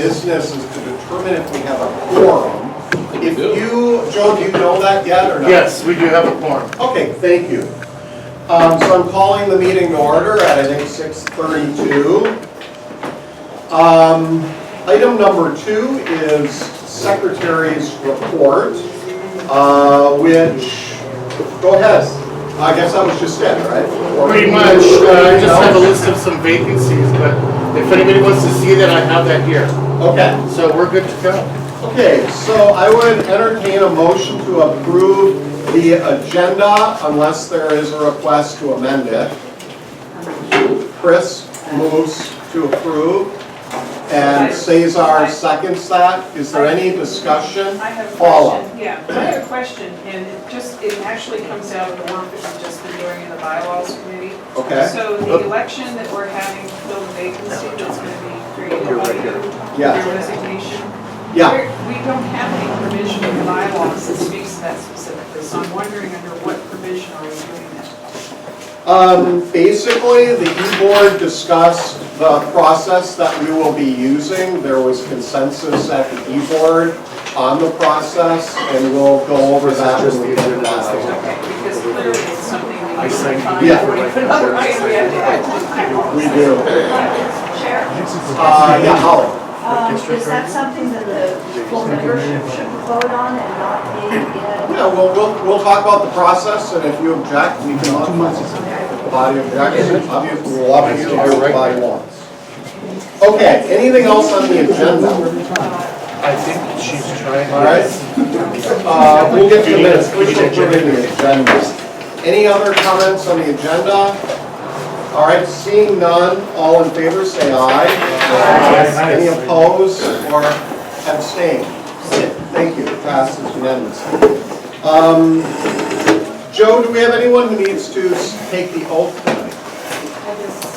business is to determine if we have a quorum. If you, Joe, do you know that yet or not? Yes, we do have a quorum. Okay, thank you. So I'm calling the meeting to order at, I think, 6:32. Item number 2 is Secretary's report, which, go ahead. I guess that was just it, right? Pretty much. I just have a list of some vacancies, but if anybody wants to see that, I have that here. Okay. So we're good to go. Okay, so I would entertain a motion to approve the agenda unless there is a request to amend it. Chris moves to approve, and Cesar seconds that. Is there any discussion? I have a Paula. question. Yeah, I have a question, and it actually comes out of the work that we've just been doing in the bylaws committee. Okay. So the election that we're having to fill the vacancy that's going to be created by you, Yeah. your resignation. Yeah. We don't have any provision in the bylaws that speaks to that specifically, so I'm wondering under what provision are we doing that? Basically, the e-board discussed the process that we will be using. There was consensus at the e-board on the process, and we'll go over that when we get to that. Okay, because clearly it's something that you should find Yeah. before you put another item we have to add to the bylaws. We do. Chair, Yeah, Holly. is that something that the full membership should vote on and not be in? Yeah, we'll talk about the process, and if you object, we can modify it. The body objects, obviously, we'll obviously do what the body wants. Okay, anything else on the agenda? I think she's trying. All right. We'll get to the minutes. Please don't put in the agenda. Any other comments on the agenda? All right, seeing none, all in favor say aye. Aye. Any opposed or abstain? Thank you, passes unanimously. Joe, do we have anyone who needs to take the oath tonight?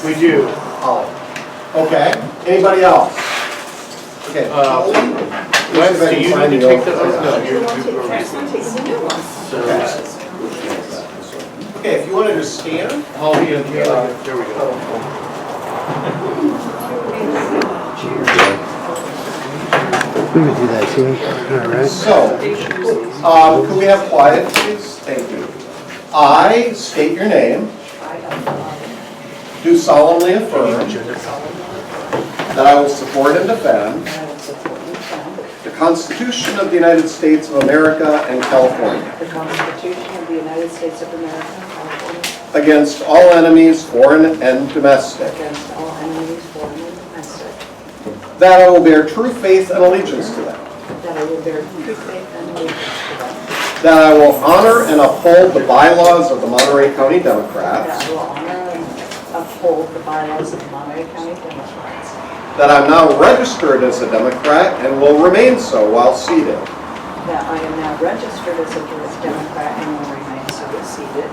We do. Holly. Okay, anybody else? Okay. Wes, do you need to take the oath? No, You want to take the new one. Okay, if you want to just stand. Holly and Taylor, there we go. We would do that too. All right. So, could we have quiet, please? Thank you. I state your name, do solemnly affirm that I will support and defend the Constitution of the United States of America and California The Constitution of the United States of America and California against all enemies, foreign and domestic, against all enemies, foreign and domestic, that I will bear true faith and allegiance to them, that I will bear true faith and allegiance to them, that I will honor and uphold the bylaws of the Monterey County Democrats, that I will honor and uphold the bylaws of the Monterey County Democrats, that I'm now registered as a Democrat and will remain so while seated. that I am now registered as a Democrat and will remain so seated.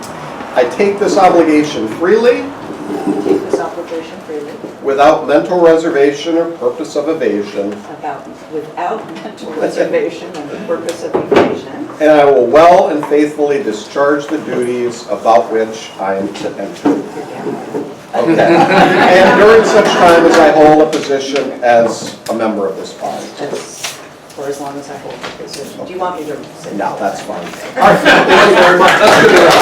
I take this obligation freely, Take this obligation freely, without mental reservation or purpose of evasion, without mental reservation and the purpose of evasion, and I will well and faithfully discharge the duties about which I am to enter. Okay. And during such time as I hold a position as a member of this body. for as long as I hold the position. Do you want me to say? No, that's fine. All right, thank you very much. That's good enough.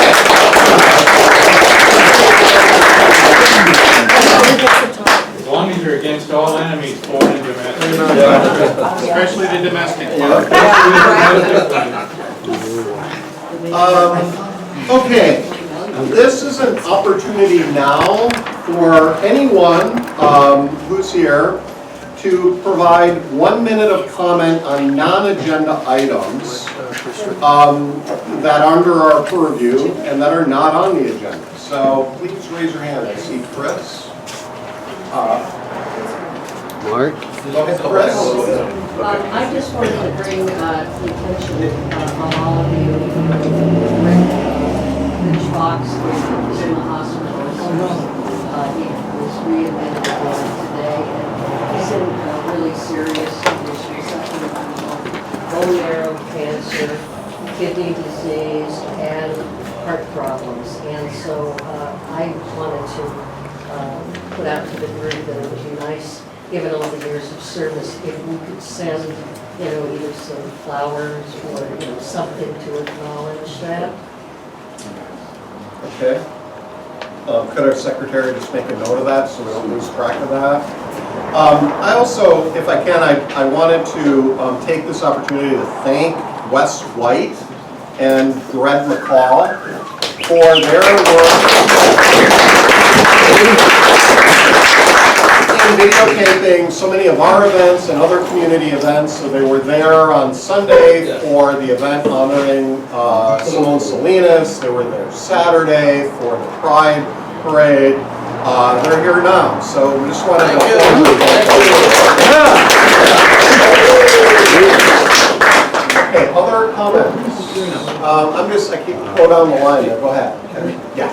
As long as you're against all enemies, foreign and domestic. Especially the domestic Okay, this is an opportunity now for anyone who's here to provide 1 minute of comment on non-agenda items that are under our purview and that are not on the agenda. So please raise your hand. I see Chris. Mark? Go ahead, Chris. I just wanted to bring the attention of all of you. Rich Fox is in the hospital. He was readmitted today, and he's in really serious condition, suffering from bone marrow cancer, kidney disease, and heart problems. And so I wanted to put out to the group that it would be nice given all the years of service, if we could send, either some flowers or, something to acknowledge that. Okay. Could our secretary just make a note of that so we don't lose track of that? I also, if I can, I wanted to take this opportunity to thank Wes White and Greg McCall for their work in videotaping so many of our events and other community events. So they were there on Sunday for the event honoring Simone Salinas. They were there Saturday for the Pride Parade. They're here now, so we just wanted to Okay, other comments? I keep going down the line there. Go ahead. Yeah.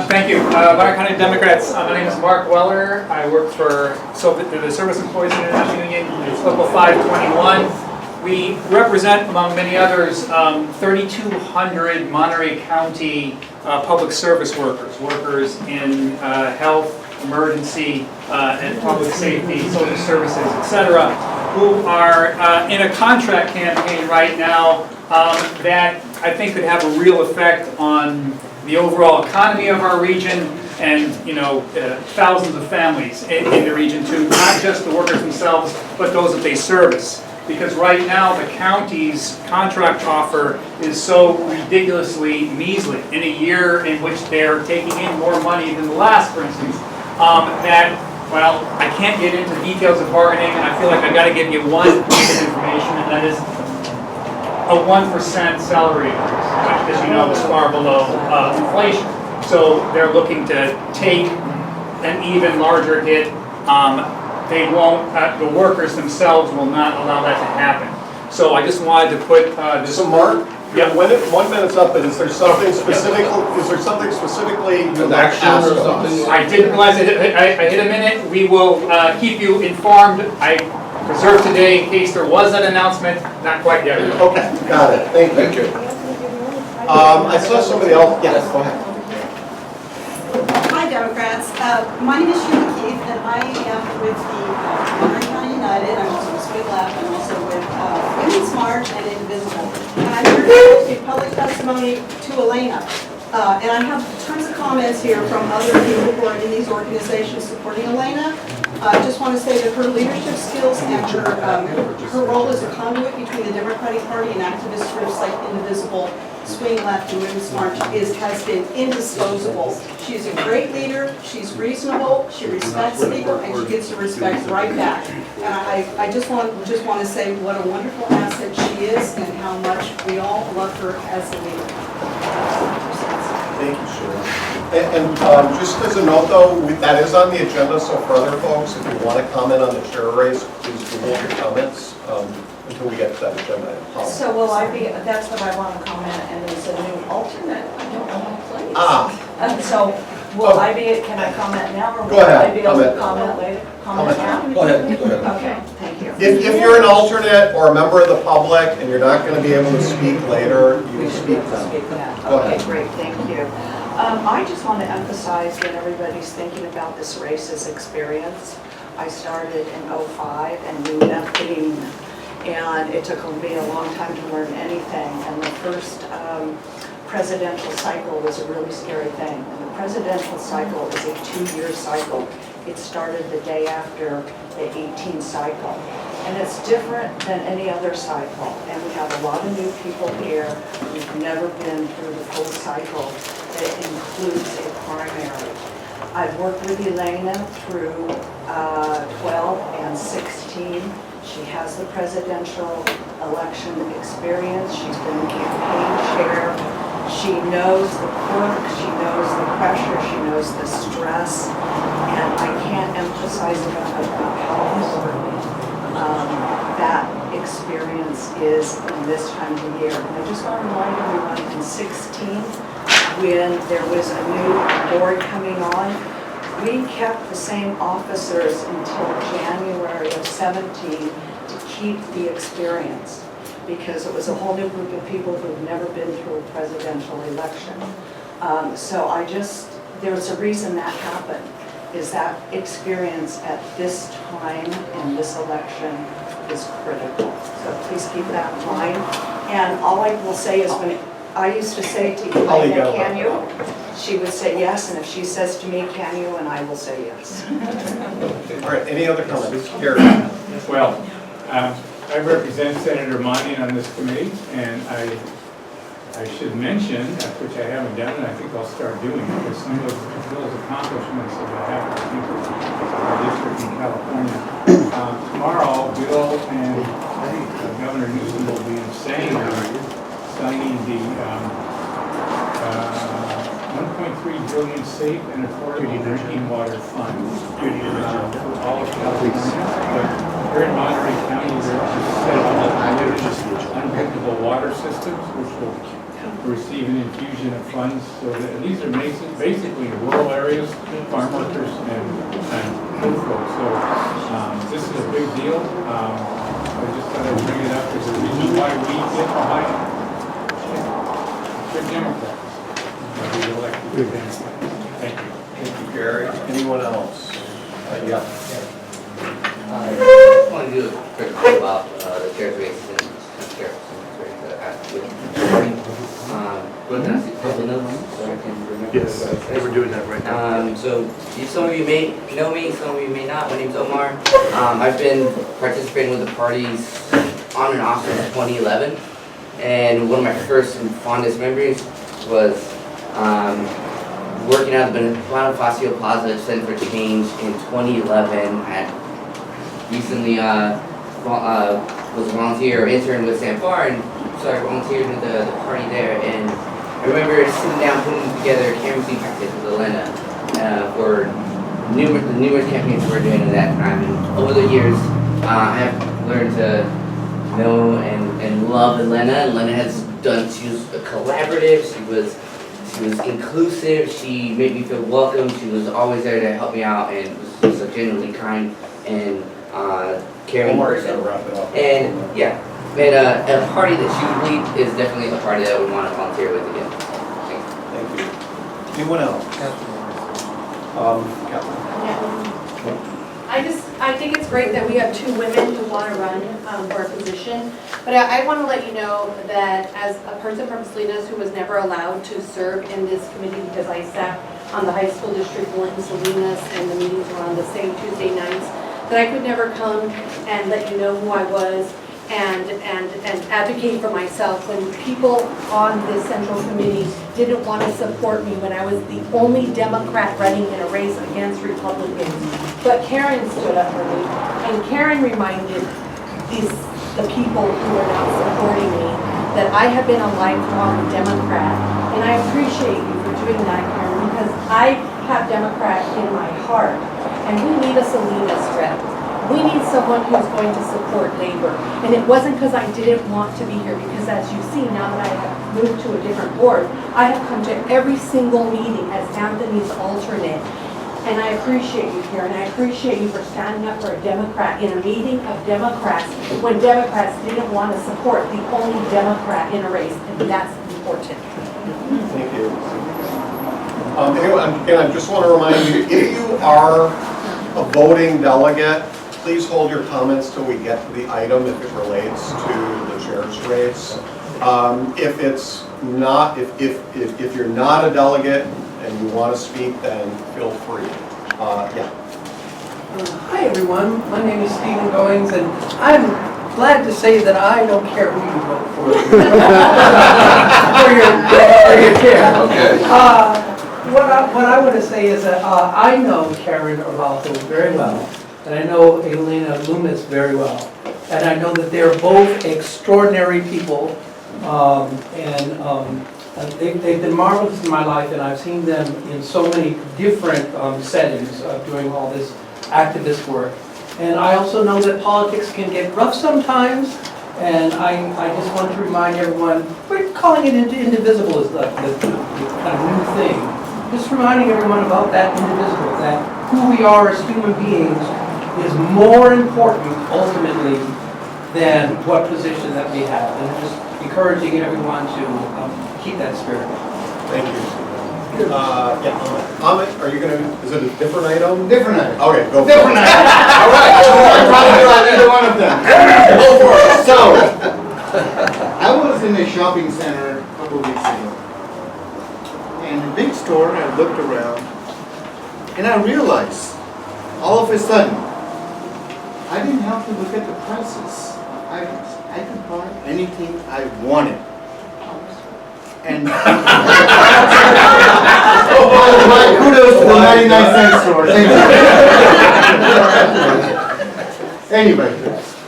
Thank you. Monterey Democrats. My name is Mark Weller. I work for the Service Employees International Union, Local 521. We represent, among many others, 3,200 Monterey County public service workers in health, emergency, and public safety, social services, etc., who are in a contract campaign right now that I think could have a real effect on the overall economy of our region and, thousands of families in the region too, not just the workers themselves, but those that they service. Because right now, the county's contract offer is so ridiculously measly in a year in which they're taking in more money than the last, for instance, that, well, I can't get into details of bargaining, and I feel like I gotta give you one piece of information, and that is a 1% salary increase, which, as you know, is far below inflation. So they're looking to take an even larger hit. They won't, the workers themselves will not allow that to happen. So I just wanted to put this. So Mark, Yeah. when 1 minute's up, but is there something specifically you'd like to ask of us? I didn't realize I hit a minute. We will keep you informed. I reserved today in case there was an announcement. Not quite yet. Okay, got it. Thank you. I saw somebody else. Yes, go ahead. Hi, Democrats. My name is Sheila Keith, and I am with the Monterey County United. I'm also with Swing Left. I'm also with Women's March and Indivisible. And I'm here to give public testimony to Elena. And I have tons of comments here from other people who are in these organizations supporting Elena. I just want to say that her leadership skills and her role as a conduit between the Democratic Party and activist groups like Indivisible, Swing Left, and Women's March has been indisposable. She's a great leader, she's reasonable, she respects people, and she gives the respect right back. And I just want to say what a wonderful asset she is and how much we all love her as a leader. Thank you, Sheila. And just as a note, though, that is on the agenda, so for other folks, if you want to comment on the chair race, please hold your comments until we get to that agenda item. So will I be, that's what I want to comment, and as a new alternate, I don't know my place. So will I be, can I comment now, or Go will ahead, I be able to comment. comment later? Comment now? Go ahead. Okay, thank you. If you're an alternate or a member of the public and you're not going to be able to speak later, you speak now. Go Okay, ahead. great, thank you. I just want to emphasize when everybody's thinking about this racist experience, I started in '05 and knew nothing, and it took me a long time to learn anything, and the first presidential cycle was a really scary thing. And the presidential cycle is a 2-year cycle. It started the day after the 18 cycle. And it's different than any other cycle. And we have a lot of new people here who've never been through the full cycle that includes a primary. I've worked with Elena through 12 and 16. She has the presidential election experience. She's been the campaign chair. She knows the quirk, she knows the pressure, she knows the stress, and I can't emphasize enough about how important that experience is in this time of year. And I just want to remind everyone, in 16, when there was a new board coming on, we kept the same officers until January of 17 to keep the experience, because it was a whole new group of people who've never been through a presidential election. So there's a reason that happened. is that experience at this time in this election is critical. So please keep that in mind. And all I will say is when I used to say to Elena, can you? She would say yes, and if she says to me, can you, and I will say yes. All right, any other comments? Gary? Well, I represent Senator Monty on this committee, and I should mention, which I haven't done, and I think I'll start doing, because some of Bill's accomplishments that I have, I think, of our district in California. Tomorrow, Bill and Governor Newsom will be signing the 1.3 billion safe and affordable drinking water fund for all of California. But here in Monterey County, they're just set up unpredictable water systems, which will receive an infusion of funds. So that these are basically rural areas, farm workers, and poor folks. So this is a big deal. I just thought I'd bring it up. There's a reason why we get behind it. Good Democrats. We elected good Democrats. Thank you. Thank you, Gary. Anyone else? Yeah. I just want to do a quick thing about the chair's race and chair's Yes, we're doing that right now. So some of you may know me, some of you may not. My name's Omar. I've been participating with the parties on and off since 2011. And one of my first and fondest memories was working out of the Bonifacio Plaza Center for Change in 2011. I recently was a volunteer or intern with Sanfar, and so I volunteered with the party there. And I remember sitting down putting together a canvassing package with Elena for the numerous campaigns we were doing at that time. And over the years, I have learned to know and love Elena. Elena has done, she was collaborative, she was inclusive, she made me feel welcome, she was always there to help me out, and was a genuinely kind and caring person. And yeah, and a party that she would lead is definitely a party that I would want to volunteer with again. Thank you. Anyone else? Catherine. I think it's great that we have two women who want to run for a position, but I want to let you know that as a person from Salinas who was never allowed to serve in this committee because I sat on the high school district board in Salinas and the meetings were on the same Tuesday nights, that I could never come and let you know who I was and advocate for myself when people on this central committee didn't want to support me when I was the only Democrat running in a race against Republicans. But Karen stood up for me, and Karen reminded the people who are now supporting me that I have been a lifelong Democrat, and I appreciate you for doing that, Karen, because I have Democrat in my heart, and we need a Salinas rep. We need someone who's going to support labor. And it wasn't because I didn't want to be here, because as you see, now that I have moved to a different board, I have come to every single meeting as Anthony's alternate. And I appreciate you here, and I appreciate you for standing up for a Democrat in a meeting of Democrats when Democrats didn't want to support the only Democrat in a race, and that's important. Thank you. Anyway, again, I just want to remind you, if you are a voting delegate, please hold your comments till we get to the item if it relates to the chair's race. If it's not, if you're not a delegate and you want to speak, then feel free. Yeah. Hi everyone, my name is Stephen Goings, and I'm glad to say that I don't care who you vote for. for your chair. Okay. What I want to say is that I know Karen Araujo very well, and I know Elena Loomis very well, and I know that they're both extraordinary people, they've been marvelous in my life, and I've seen them in so many different settings doing all this activist work. And I also know that politics can get rough sometimes, and I just want to remind everyone, we're calling it indivisible is the kind of new thing. Just reminding everyone about that indivisible, that who we are as human beings is more important ultimately than what position that we have. And just encouraging everyone to keep that spirit. Thank you. Yeah. comment, are you gonna, is it a different item? Different item. Okay, go for it. Different item. All right, so we're talking about either one of them. Go for it. So, I was in a shopping center a couple of weeks ago. In a big store, I looked around, and I realized, all of a sudden, I didn't have to look at the prices. I could buy anything I wanted. And my kudos to the 99-cent store. Thank you. Anyway,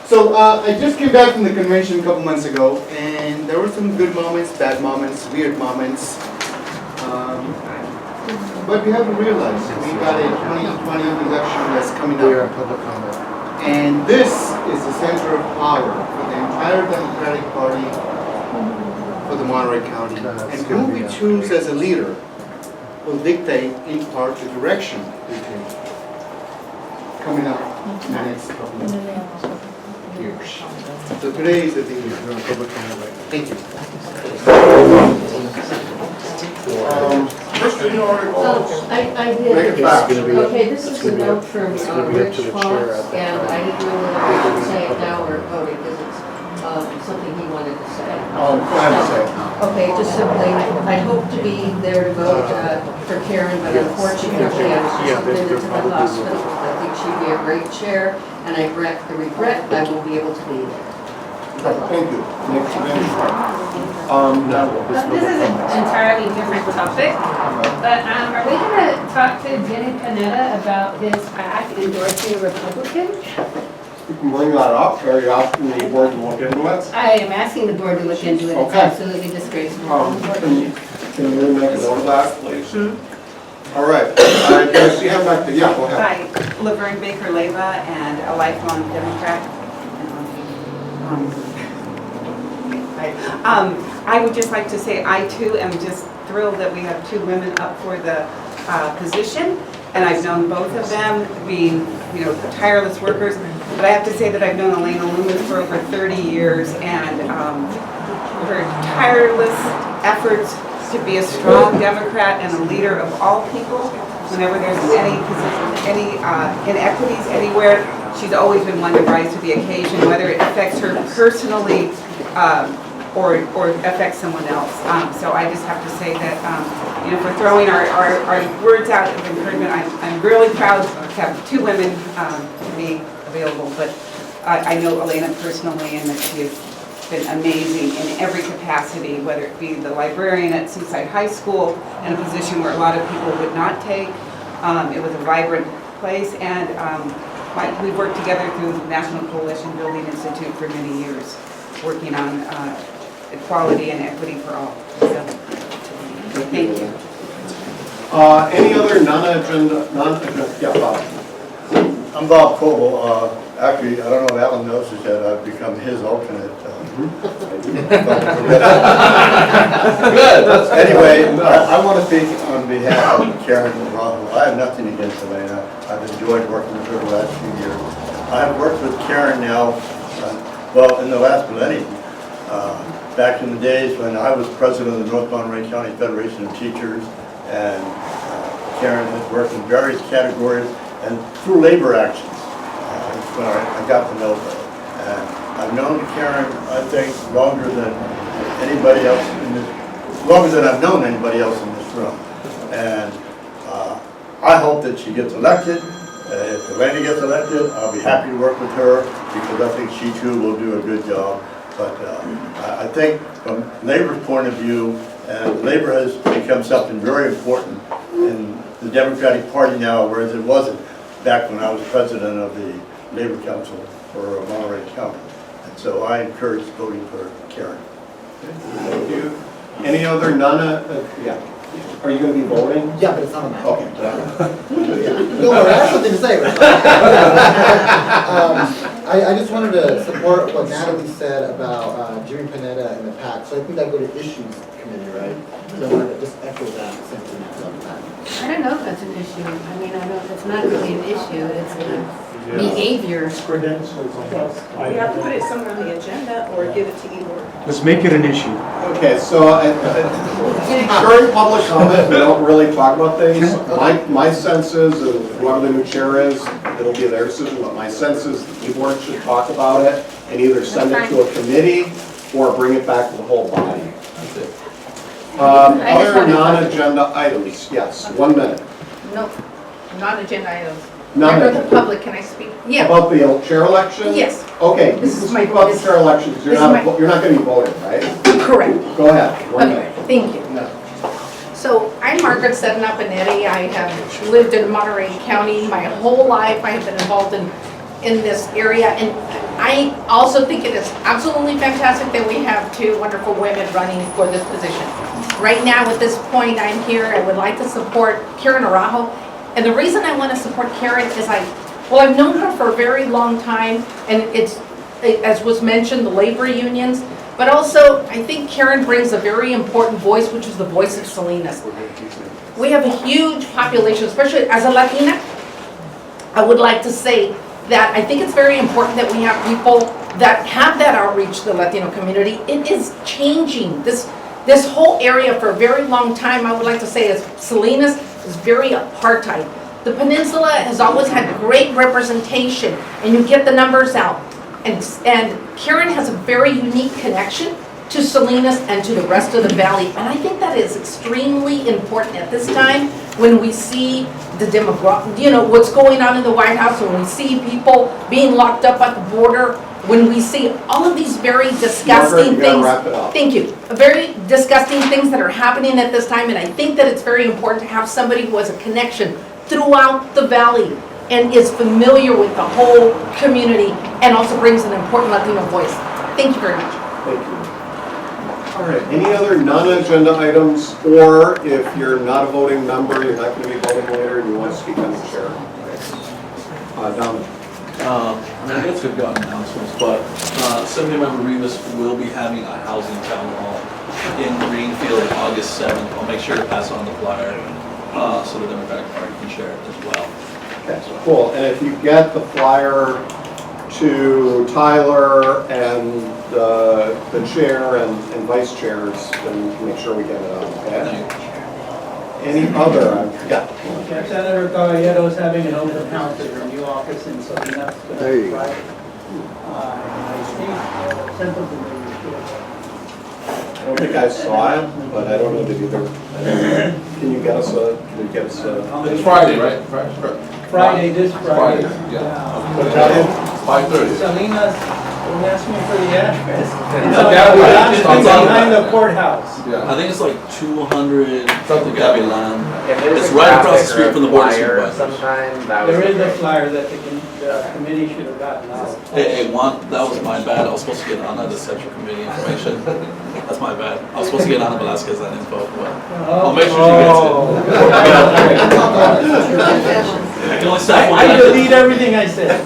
so I just came back from the convention a couple months ago, and there were some good moments, bad moments, weird moments. But we have to realize we got a 2020 election that's coming up. We are in public comment. And this is the center of power for the entire Democratic Party for the Monterey County. And who we choose as a leader will dictate in part the direction we take coming up in the next couple of years. So today is a big year. We're in public comment right now. Thank you. Christian, you already I did. Make it fast. Okay, this is a note from It's gonna be up Rich to the Fox, chair at that and time. I didn't know whether I should say it now or voting, because it's something he wanted to say. Oh, go ahead and say it. Okay, just simply, I hope to be there to vote for Karen, but unfortunately, I was just admitted to the hospital. I think she'd be a great chair, and I regret I won't be able to be there. Thank you. Next, This is an entirely different topic, but are we going to talk to Jenny Panetta about his PAC endorsing a Republican? you can bring that up, or you're asking the board to look into it. I am asking the board to look into it. It's Okay. absolutely disgraceful. Can you make a note of that, please? All right, I see him back there, yeah, go ahead. Hi, Laverne Baker Leyva, and a lifelong Democrat. I would just like to say I too am just thrilled that we have two women up for the position, and I've known both of them being, tireless workers. But I have to say that I've known Elena Loomis for over 30 years, and her tireless efforts to be a strong Democrat and a leader of all people. Whenever there's any inequities anywhere, she's always been one to rise to the occasion, whether it affects her personally or affects someone else. So I just have to say that, for throwing our words out of encouragement, I'm really proud to have two women to be available. But I know Elena personally, and that she has been amazing in every capacity, whether it be the librarian at Seaside High School, in a position where a lot of people would not take. It was a vibrant place, and we've worked together through the National Coalition Building Institute for many years, working on equality and equity for all. So, thank you. Any other non-agenda, yeah, Bob. I'm Bob Coble. Actually, I don't know if Alan knows this yet, I've become his alternate. Good. Anyway, I want to speak on behalf of Karen and Rahul. I have nothing against Elena. I've enjoyed working with her the last few years. I have worked with Karen now, in the last millennium. Back in the days when I was president of the North Monterey County Federation of Teachers, and Karen has worked in various categories and through labor actions. When I got to know her. And I've known Karen, I think, longer than anybody else longer than I've known anybody else in this room. And I hope that she gets elected. If Elena gets elected, I'll be happy to work with her because I think she too will do a good job. But I think from Labor's point of view, and Labor has become something very important in the Democratic Party now, whereas it wasn't back when I was president of the Labor Council for Monterey County. And so I encourage voting for Karen. Thank you. Any other yeah. Are you going to be voting? Yeah, but it's not on that. Okay. No, I have something to say. I just wanted to support what Natalie said about Jimmy Panetta and the PAC. So I think that go to issues committee, right? So I wanted to just echo that sentiment about that. I don't know if that's an issue. I mean, I know it's not really an issue. It's a behavior. You have to put it somewhere on the agenda or give it to Igor. Let's make it an issue. Okay, so during public comment, we don't really talk about things. My sense is, and whoever the new chair is, it'll be their decision, but my sense is the board should talk about it and either send it to a committee or bring it back to the whole body. Other non-agenda items, yes, 1 minute. No, non-agenda items. Non-agenda. Member of the public, can I speak? Yeah. About the chair election? Yes. Okay, you can This is speak my- about the chair elections, you're this is not gonna be voting, right? Correct. Go ahead, 1 minute. Okay, thank you. So I'm Margaret Sednapanetti. I have lived in Monterey County my whole life. I have been involved in this area. And I also think it is absolutely fantastic that we have two wonderful women running for this position. Right now, at this point, I'm here. I would like to support Karen Araujo. And the reason I want to support Karen is I've known her for a very long time. And it's, as was mentioned, the labor unions. But also, I think Karen brings a very important voice, which is the voice of Salinas. We have a huge population, especially as a Latina. I would like to say that I think it's very important that we have people that have that outreach to the Latino community. It is changing. This whole area for a very long time, I would like to say, is Salinas is very apartheid. The peninsula has always had great representation, and you get the numbers out. And Karen has a very unique connection to Salinas and to the rest of the valley. And I think that is extremely important at this time when we see the what's going on in the White House, when we see people being locked up at the border, when we see all of these very disgusting things. Wrap it up. Thank you. Very disgusting things that are happening at this time. And I think that it's very important to have somebody who has a connection throughout the valley and is familiar with the whole community and also brings an important Latino voice. Thank you very much. Thank you. All right, any other non-agenda items, or if you're not a voting member, you're not going to be voting later, and you want to speak on the chair? Dominic. I guess we've got announcements, but Assemblymember Rivas will be having a housing town hall in Greenfield August 7th. I'll make sure to pass on the flyer so the Democratic Party can share it as well. Okay, cool. And if you get the flyer to Tyler and the chair and vice chairs, then make sure we get it out, okay? Any other? Yeah. Senator Caballero is having an open house at her new office in Salinas. There you go. I sent them to me. I don't think I saw it, but I don't know that either. Can you get us a? It's Friday, right? Friday, this Friday. Yeah. What time? 5:30. Salinas, don't ask me for the address. It's behind the courthouse. Yeah. I think it's like 200 something Gabby Land. It's right across the street from the board of supervisors. There is a flyer that the committee should have gotten out. Hey, that was my bad. I was supposed to get Ana the Central Committee information. That's my bad. I was supposed to get Ana Velasquez that info, but I'll make sure she gets it. I can only staff one I at a delete everything I said.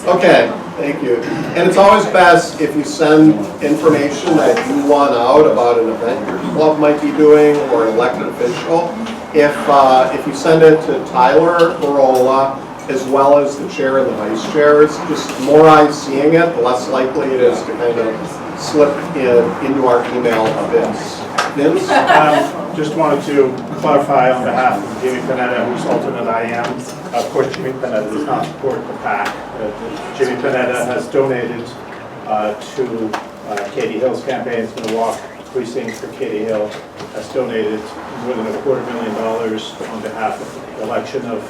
Okay, thank you. And it's always best if you send information that you want out about an event your club might be doing or an elected official. If you send it to Tyler Barola as well as the chair and the vice chairs, just the more eyes seeing it, the less likely it is to kind of slip into our email abyss. Vince? Just wanted to clarify on behalf of Jimmy Panetta, whose alternate I am. Of course, Jimmy Panetta does not support the PAC. Jimmy Panetta has donated to Katie Hill's campaign. It's going to walk precinct for Katie Hill. Has donated more than $250,000 on behalf of the election of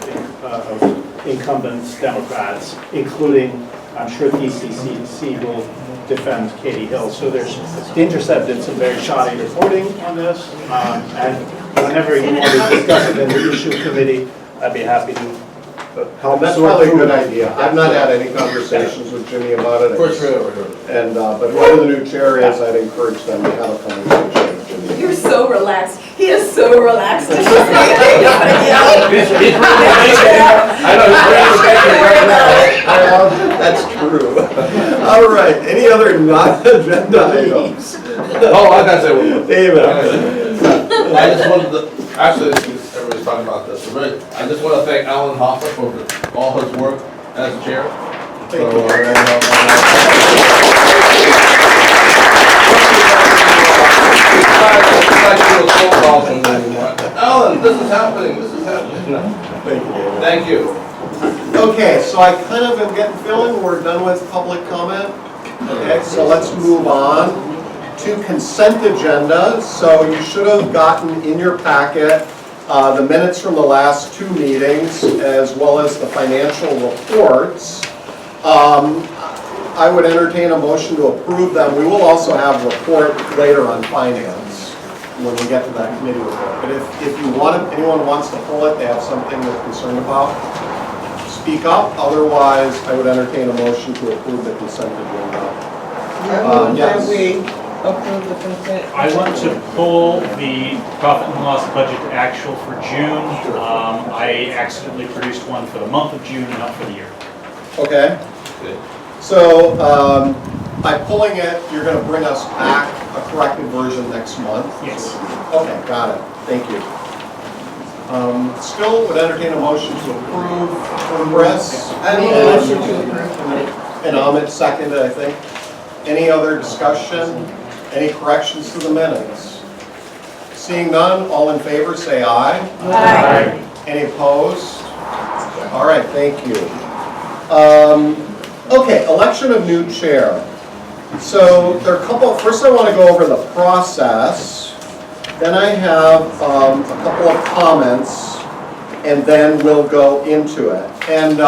incumbent Democrats, including, I'm sure DCC will defend Katie Hill. So The Intercept did some very shoddy reporting on this, and whenever you want to discuss it in the issue committee, I'd be happy to help. That's probably a good idea. I've not had any conversations with Jimmy about it. For sure. And, but whoever the new chair is, I'd encourage them to have a conversation with Jimmy. You're so relaxed. He is so relaxed. That's true. All right, any other non-agenda items? Oh, I gotta say one more. David. I just wanted to, actually, everybody's talking about this, but really, I just want to thank Alan Hoffa for all his work as chair. Thank you. Alan, this is happening, this is happening. Thank you, David. Thank you. Okay, so I kind of am getting feeling we're done with public comment. Okay, so let's move on to consent agenda. So you should have gotten in your packet the minutes from the last two meetings as well as the financial reports. I would entertain a motion to approve them. We will also have a report later on finance when we get to that committee report. But if you want it, anyone wants to pull it, they have something they're concerned about, speak up. Otherwise, I would entertain a motion to approve the consent agenda. Yes. Approve the consent. I want to pull the profit and loss budget actual for June. I accidentally produced one for the month of June, not for the year. Okay. So by pulling it, you're going to bring us back a corrected version next month? Yes. Okay, got it. Thank you. Still would entertain a motion to approve from Chris. And Amit seconded, I think. Any other discussion? Any corrections to the minutes? Seeing none, all in favor say aye. Aye. Any opposed? All right, thank you. Okay, election of new chair. So there are a couple, first I want to go over the process, then I have a couple of comments, and then we'll go into it. And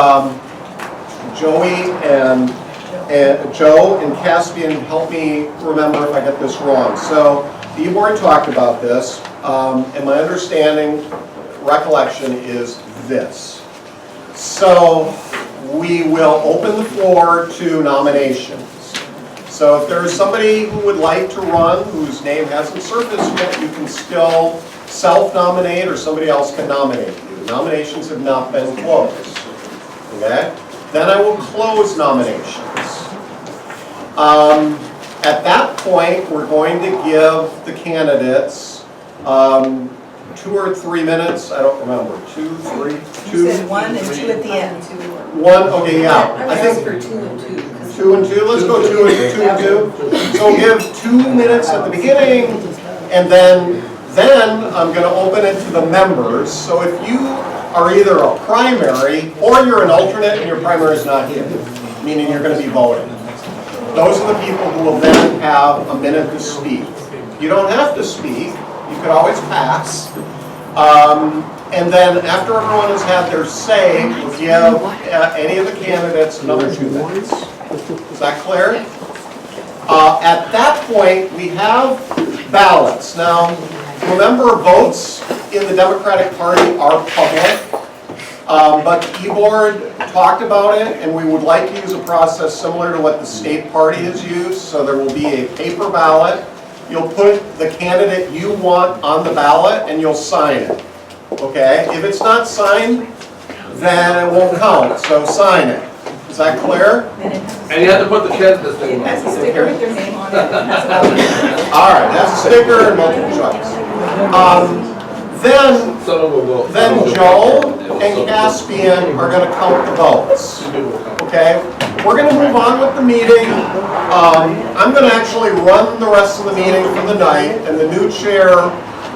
Joey and Joe and Caspian, help me remember if I get this wrong. So the board talked about this, and my understanding, recollection is this. So we will open the floor to nominations. So if there is somebody who would like to run, whose name hasn't surfaced yet, you can still self-nominate or somebody else can nominate you. Nominations have not been closed. Okay? Then I will close nominations. At that point, we're going to give the candidates 2 or 3 minutes, I don't remember, 2, 3, 2? You said 1 and 2 at the end. 1, okay, yeah. I think for 2 and 2. 2 and 2, let's go 2 and 2. So we'll give 2 minutes at the beginning, and then I'm going to open it to the members. So if you are either a primary or you're an alternate and your primary is not here, meaning you're going to be voting, those are the people who will then have a minute to speak. You don't have to speak. You could always pass. And then after everyone has had their say, we'll give any of the candidates another 2 minutes. Is that clear? At that point, we have ballots. Now, remember, votes in the Democratic Party are public. But the e-board talked about it, and we would like to use a process similar to what the state party has used. So there will be a paper ballot. You'll put the candidate you want on the ballot, and you'll sign it. Okay? If it's not signed, then it won't count. So sign it. Is that clear? And you have to put the candidates in. It has a sticker with their name on it. All right, that's a sticker and multiple choice. Then Joe and Caspian are going to count the votes. Okay? We're going to move on with the meeting. I'm going to actually run the rest of the meeting for the night, and the new chair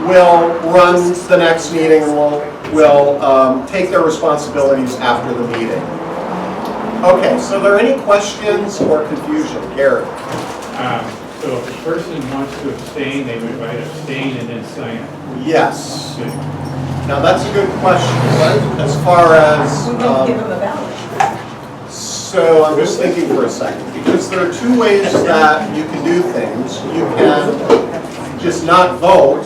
will run the next meeting and will take their responsibilities after the meeting. Okay, so are there any questions or confusion? Gary? So if a person wants to abstain, they would write abstain and then sign it? Yes. Now that's a good question. As far as... We don't give them a ballot. So I'm just thinking for a second, because there are 2 ways that you can do things. You can just not vote.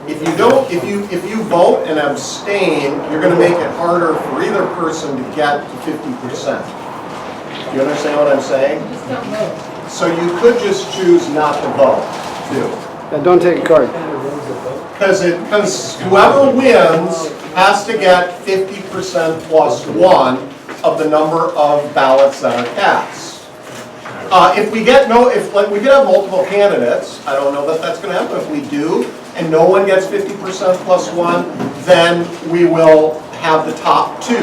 If you vote and abstain, you're going to make it harder for either person to get to 50%. Do you understand what I'm saying? Just don't vote. So you could just choose not to vote, too. And don't take a card. Because whoever wins has to get 50% plus 1 of the number of ballots that are cast. If we get we could have multiple candidates, I don't know that that's going to happen. If we do, and no one gets 50% plus 1, then we will have the top 2,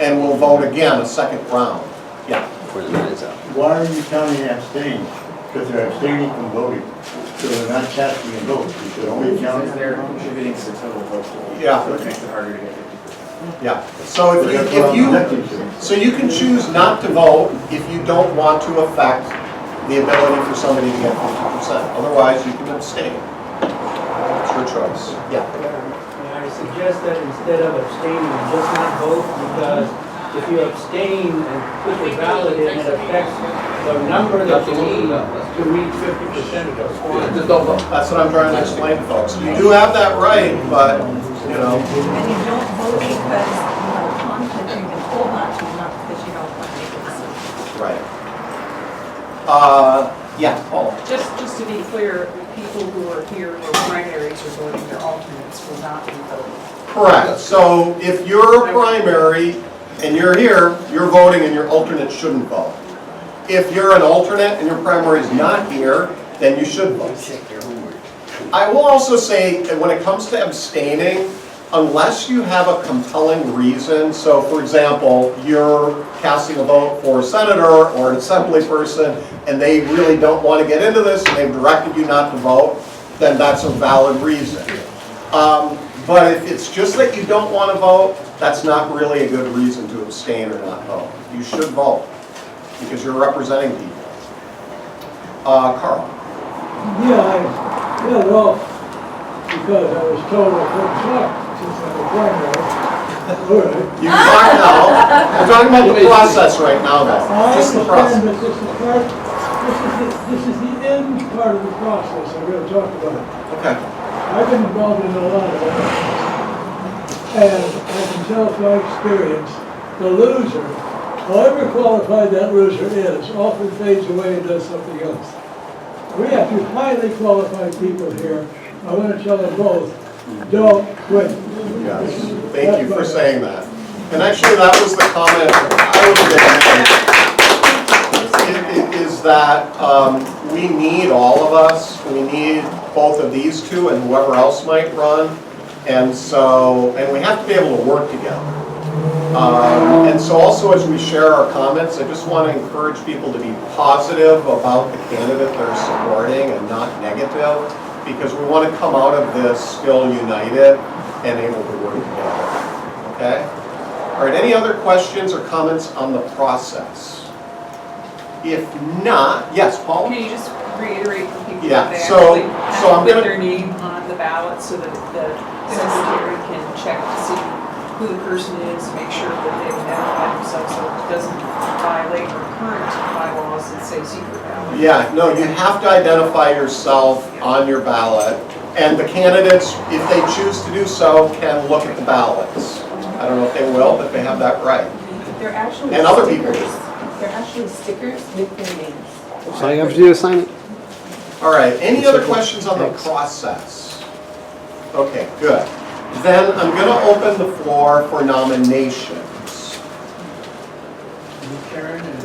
and we'll vote again a second round. Yeah. Before the night is out. Why are you counting abstain? Because they're abstaining from voting. So they're not casting a vote. You should only count. Because they're contributing to the total vote pool. Yeah. So it makes it harder to get 50%. Yeah, so so you can choose not to vote if you don't want to affect the ability for somebody to get 50%. Otherwise, you can abstain. It's your choice. Yeah. May I suggest that instead of abstaining, just not vote, because if you abstain and put your ballot in, it affects the number that you need to reach 50% of the quorum. Just don't vote. That's what I'm trying to explain to folks. You do have that right, but, you know. And you don't vote because you have a conflict, you can hold on to, not because you don't want to make a decision. Right. Yeah, Paul. Just to be clear, people who are here for primaries are voting, their alternates will not be voting. Correct. So if you're a primary and you're here, you're voting and your alternate shouldn't vote. If you're an alternate and your primary is not here, then you should vote. I will also say that when it comes to abstaining, unless you have a compelling reason, so for example, you're casting a vote for a senator or an assembly person and they really don't want to get into this and they've directed you not to vote, then that's a valid reason. But if it's just that you don't want to vote, that's not really a good reason to abstain or not vote. You should vote because you're representing people. Carl. Yeah, well, because I was told I couldn't talk since I'm a primary. All right. You can talk now. I'm talking about the process right now, though. Just the process. But this is the end part of the process I'm going to talk about. Okay. I've been involved in a lot of elections. And I can tell from experience, the loser, however qualified that loser is, often fades away and does something else. We have two highly qualified people here. I want to tell them both, don't quit. Yes, thank you for saying that. And actually, that was the comment I was making, is that we need all of us. We need both of these two and whoever else might run. And so, and we have to be able to work together. And so also as we share our comments, I just want to encourage people to be positive about the candidate they're supporting and not negative, because we want to come out of this still united and able to work together. Okay? All right, any other questions or comments on the process? If not, yes, Paul? Can you just reiterate for people Yeah, that they so actually have I'm to gonna- put their name on the ballot so that the secretary can check to see who the person is, make sure that they've identified themselves so it doesn't violate our current bylaws that say secret ballot? Yeah, no, you have to identify yourself on your ballot, and the candidates, if they choose to do so, can look at the ballots. I don't know if they will, but they have that right. They're actually And other people. They're actually stickers with their names. So all you have to do is sign it. All right, any other questions on the process? Okay, good. Then I'm going to open the floor for nominations. Karen and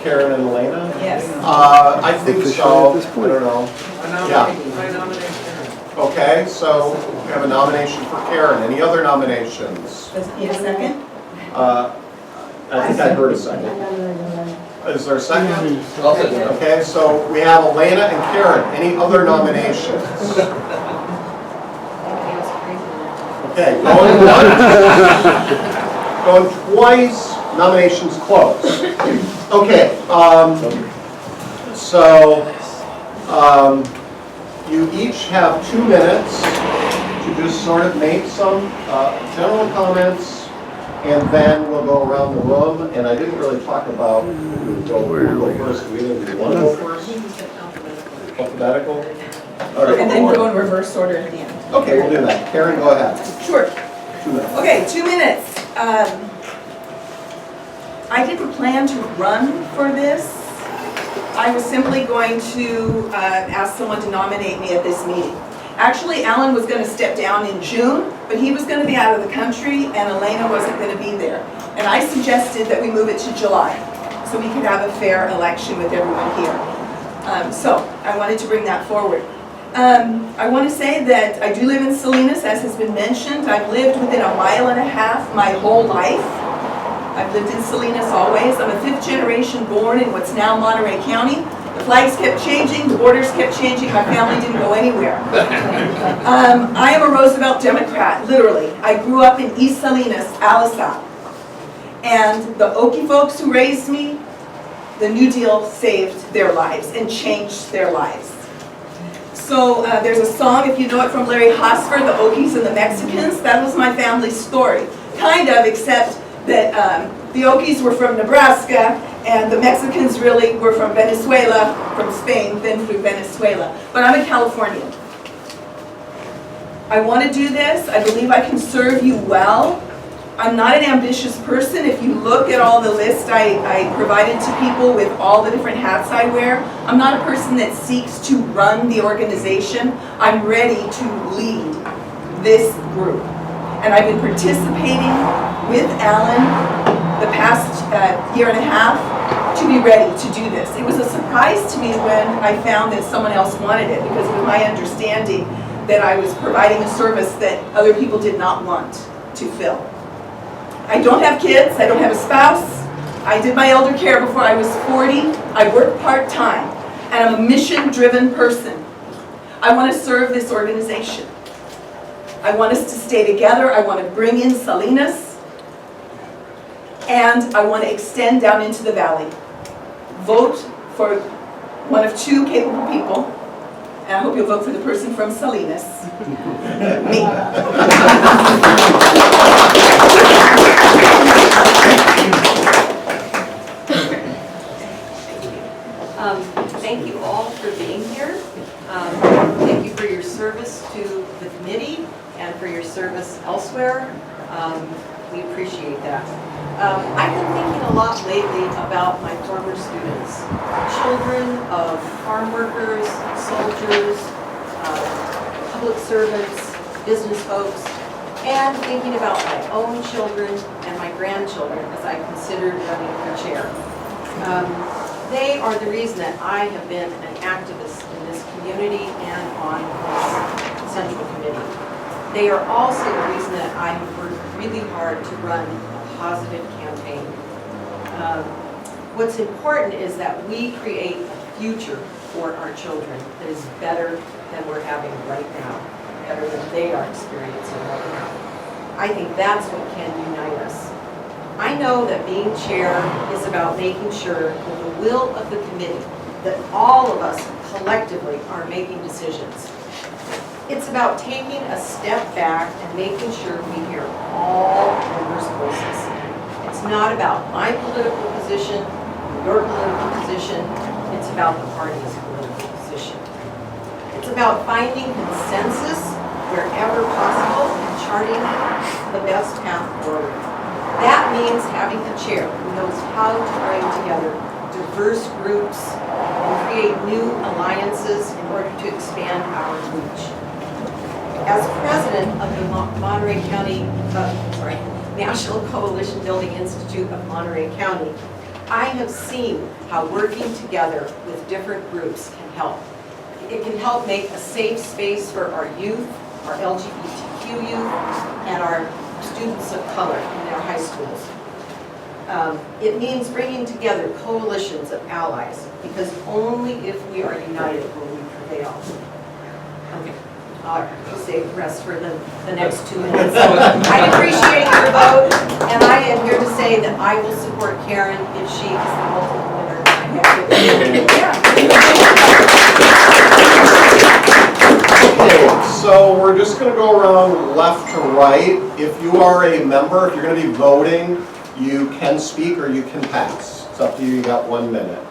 Karen and Elena? Yes. I think so. I don't know. Yeah. I nominate Karen. Okay, so we have a nomination for Karen. Any other nominations? Does it need a second? I think I heard a second. Is there a second? I'll second it. Okay, so we have Elena and Karen. Any other nominations? Okay, going once, going twice, nominations closed. Okay, so you each have 2 minutes to just sort of make some general comments, and then we'll go around the room. And I didn't really talk about who would go first. We didn't want to go first. Alphabetical. And then go in reverse order at the end. Okay, we'll do that. Karen, go ahead. Sure. 2 minutes. Okay, 2 minutes. I didn't plan to run for this. I was simply going to ask someone to nominate me at this meeting. Actually, Alan was going to step down in June, but he was going to be out of the country and Elena wasn't going to be there. And I suggested that we move it to July so we could have a fair election with everyone here. So I wanted to bring that forward. I want to say that I do live in Salinas, as has been mentioned. I've lived within 1.5 miles my whole life. I've lived in Salinas always. I'm a 5th generation born in what's now Monterey County. The flags kept changing, the borders kept changing, my family didn't go anywhere. I am a Roosevelt Democrat, literally. I grew up in East Salinas, Alisal. And the Okie folks who raised me, the New Deal saved their lives and changed their lives. So there's a song, if you know it, from Larry Hosfer, The Okies and the Mexicans. That was my family's story, kind of, except that the Okies were from Nebraska and the Mexicans really were from Venezuela, from Spain, then through Venezuela. But I'm a Californian. I want to do this. I believe I can serve you well. I'm not an ambitious person. If you look at all the lists I provided to people with all the different hats I wear, I'm not a person that seeks to run the organization. I'm ready to lead this group. And I've been participating with Alan the past year and a half to be ready to do this. It was a surprise to me when I found that someone else wanted it, because it was my understanding that I was providing a service that other people did not want to fill. I don't have kids, I don't have a spouse. I did my elder care before I was 40. I work part-time, and I'm a mission-driven person. I want to serve this organization. I want us to stay together. I want to bring in Salinas, and I want to extend down into the valley. Vote for one of 2 capable people, and I hope you'll vote for the person from Salinas, me. Thank you all for being here. Thank you for your service to the committee and for your service elsewhere. We appreciate that. I've been thinking a lot lately about my former students, children of farm workers, soldiers, public servants, business folks, and thinking about my own children and my grandchildren as I considered running for chair. They are the reason that I have been an activist in this community and on this central committee. They are also the reason that I have worked really hard to run a positive campaign. What's important is that we create a future for our children that is better than we're having right now, better than they are experiencing right now. I think that's what can unite us. I know that being chair is about making sure that the will of the committee, that all of us collectively are making decisions. It's about taking a step back and making sure we hear all members' voices. It's not about my political position, your political position, it's about the party's political position. It's about finding consensus wherever possible and charting the best path forward. That means having a chair who knows how to bring together diverse groups and create new alliances in order to expand our reach. As president of the Monterey County, National Coalition Building Institute of Monterey County, I have seen how working together with different groups can help. It can help make a safe space for our youth, our LGBTQ youth, and our students of color in their high schools. It means bringing together coalitions of allies, because only if we are united will we prevail. Okay, I'll save the rest for the next 2 minutes. I appreciate your vote, and I am here to say that I will support Karen if she is the ultimate winner. Okay, so we're just going to go around left to right. If you are a member, if you're going to be voting, you can speak or you can pass. It's up to you. You got 1 minute.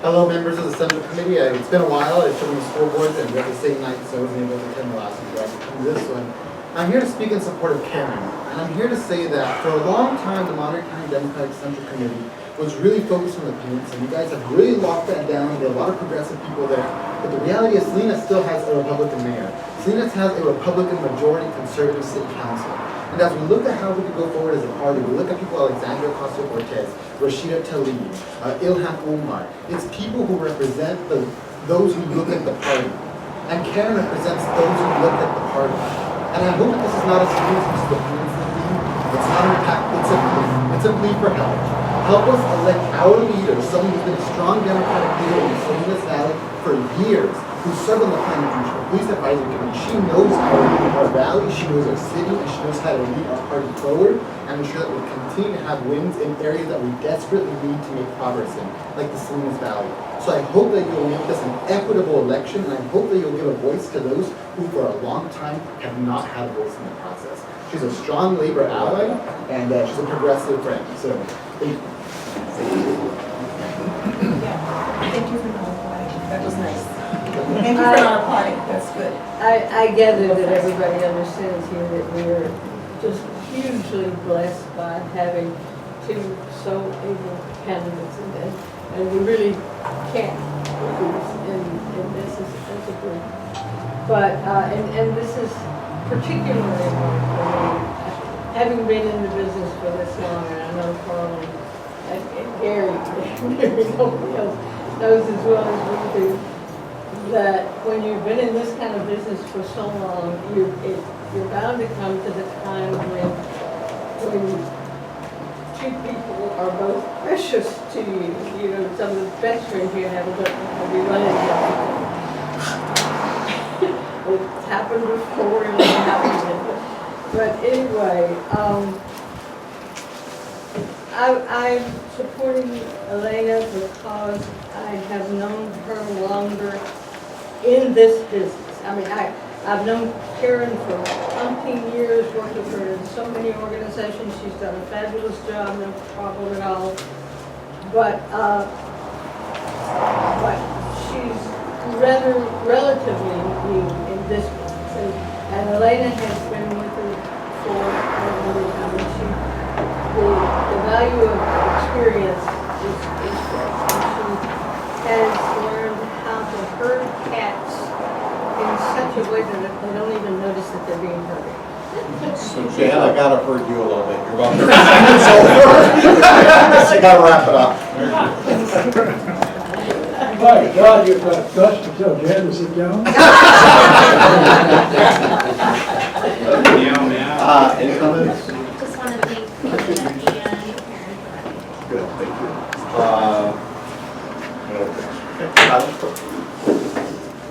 Hello, members of the Central Committee. It's been a while. I've been on the school board and we have the same night, so I wasn't able to attend the last one, but I can come to this one. I'm here to speak in support of Karen, and I'm here to say that for a long time, the Monterey County Democratic Central Committee was really focused on the peninsula. You guys have really locked that down. There are a lot of progressive people there. But the reality is Salinas still has a Republican mayor. Salinas has a Republican majority conservative city council. And as we look at how we can go forward as a party, we look at people like Alexandria Ocasio-Cortez, Rashida Tlaib, Ilhan Omar. It's people who represent those who look at the party. And Karen represents those who look at the party. And I hope that this is not a Salinas, this is the peninsula thing. It's not an attack. It's It's a plea for help. Help us elect our leader, someone who's been a strong Democratic leader in Salinas Valley for years, who served on the planning commission, police advisory committee. She knows our valley, she knows our city, and she knows how to lead our party forward and ensure that we continue to have wins in areas that we desperately need to make progress in, like the Salinas Valley. So I hope that you'll make this an equitable election, and I hope that you'll give a voice to those who for a long time have not had a voice in the process. She's a strong labor ally, and she's a progressive friend. So thank you. Thank you for notifying. That was nice. Thank you for not applying. That's good. I gather that everybody understands here that we are just hugely blessed by having two so able candidates, and we really can't lose in this as a group. But, and this is particularly hard for me, having been in the business for this long, and I know Carl and Gary, nobody else knows as well as we do, that when you've been in this kind of business for so long, you're bound to come to the time when two people are both precious to you. You know, some of the best friends you have will be running together. It's happened before and it happened again. But anyway, I'm supporting Elena because I have known her longer in this business. I mean, I've known Karen for umpteen years, worked with her in so many organizations. She's done a fabulous job, no problem at all. But she's relatively new in this business. And Elena has been with her for a long time. The value of experience is great. And she has learned how to herd cats in such a way that they don't even notice that they're being herded. So Jan, I gotta hurt you a little bit. You're about 30 seconds over. So you gotta wrap it up. My God, you've got guts to tell Jan to sit down? Any comments? Just want to thank Karen. Good, thank you.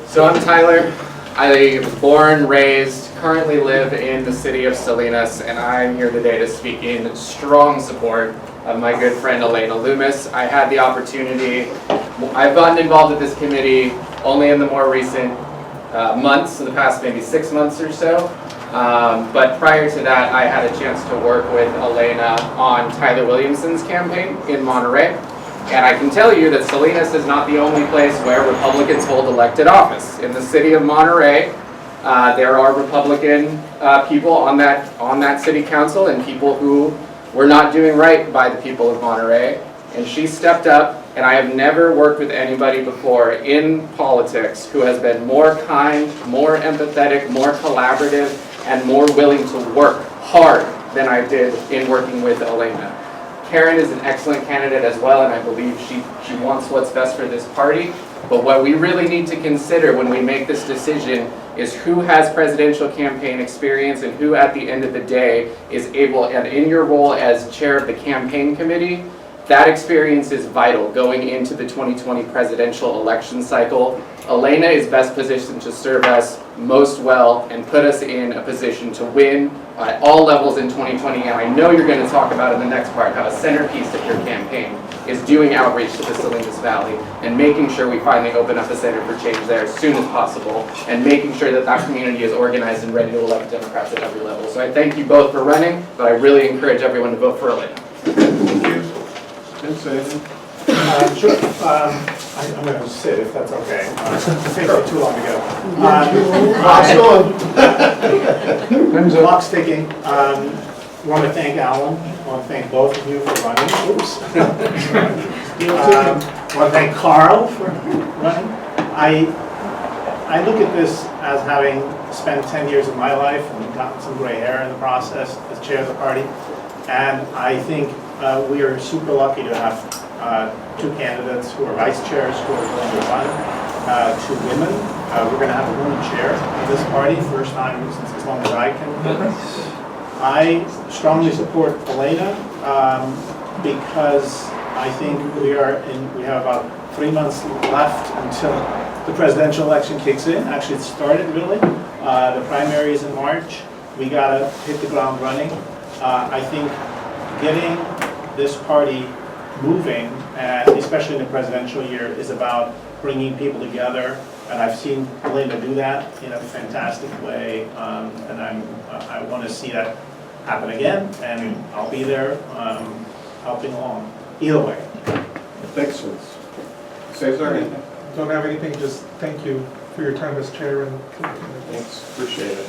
So I'm Tyler. I was born, raised, currently live in the city of Salinas, and I'm here today to speak in strong support of my good friend Elena Loomis. I had the opportunity, I've gotten involved with this committee only in the more recent months, in the past maybe 6 months or so. But prior to that, I had a chance to work with Elena on Tyler Williamson's campaign in Monterey. And I can tell you that Salinas is not the only place where Republicans hold elected office. In the city of Monterey, there are Republican people on that city council and people who were not doing right by the people of Monterey. And she stepped up, and I have never worked with anybody before in politics who has been more kind, more empathetic, more collaborative, and more willing to work hard than I did in working with Elena. Karen is an excellent candidate as well, and I believe she wants what's best for this party. But what we really need to consider when we make this decision is who has presidential campaign experience and who at the end of the day is able, and in your role as chair of the campaign committee, that experience is vital going into the 2020 presidential election cycle. Elena is best positioned to serve us most well and put us in a position to win at all levels in 2020. And I know you're going to talk about in the next part how a centerpiece of your campaign is doing outreach to the Salinas Valley and making sure we finally open up a center for change there as soon as possible and making sure that that community is organized and ready to elect Democrats at every level. So I thank you both for running, but I really encourage everyone to vote for Elena. Thank you. Sure. I'm going to sit if that's okay. It takes too long to go. Clock's ticking. I want to thank Alan. I want to thank both of you for running. Oops. I want to thank Carl for running. I look at this as having spent 10 years of my life and gotten some gray hair in the process as chair of the party. And I think we are super lucky to have two candidates who are vice chairs who are going to run, two women. We're going to have a woman chair of this party, first time since as long as I can remember. I strongly support Elena. because I think we have about 3 months left until the presidential election kicks in. Actually, it started really. The primary is in March. We gotta hit the ground running. I think getting this party moving, especially in the presidential year, is about bringing people together. And I've seen Linda do that in a fantastic way, and I want to see that happen again, and I'll be there helping along, either way. Excellent. Cesar? Don't have anything, just thank you for your time as chair and. Thanks, appreciate it.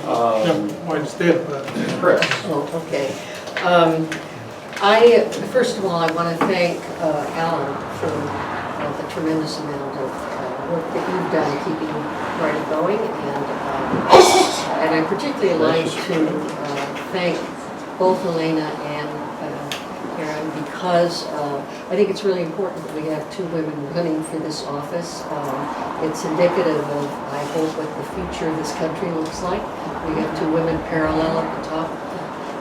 I just did, but. Chris? Oh, okay. First of all, I want to thank Alan for the tremendous amount of work that you've done keeping Party going, and I particularly like to thank both Elena and Karen, because I think it's really important that we have two women running for this office. It's indicative of, I hope, what the future of this country looks like. We have two women parallel at the top,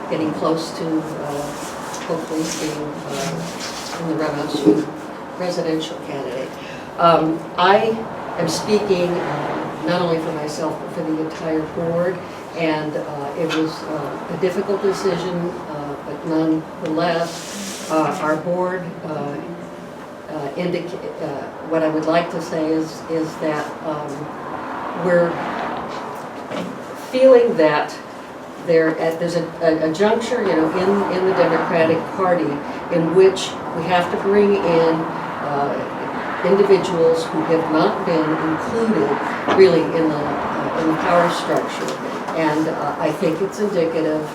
getting close to hopefully being in the runoffs for presidential candidate. I am speaking not only for myself, but for the entire board, and it was a difficult decision, but nonetheless, our board what I would like to say is that we're feeling that there's a juncture, in the Democratic Party in which we have to bring in individuals who have not been included really in the power structure, and I think it's indicative.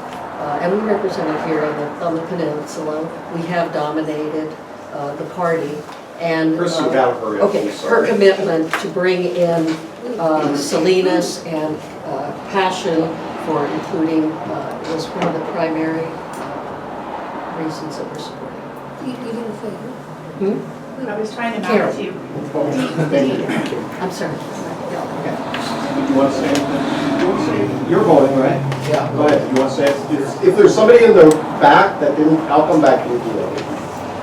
And we represent it here on the peninsula. We have dominated the party, and her commitment to bring in Salinas and passion for including was one of the primary reasons that we're supporting. You didn't say I was trying to Karen. balance you. I'm sorry. You want to say anything? You're voting, right? Yeah. Go ahead. You want to say it? If there's somebody in the back that didn't, I'll come back to you.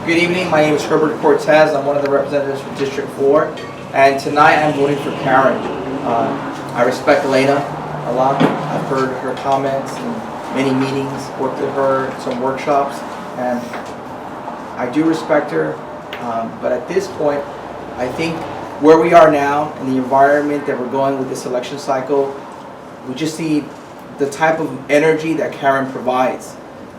Good evening. My name is Herbert Cortez. I'm one of the representatives from District 4. And tonight I'm voting for Karen. I respect Elena a lot. I've heard her comments in many meetings, worked with her in some workshops, and I do respect her. But at this point, I think where we are now in the environment that we're going with this election cycle, we just need the type of energy that Karen provides.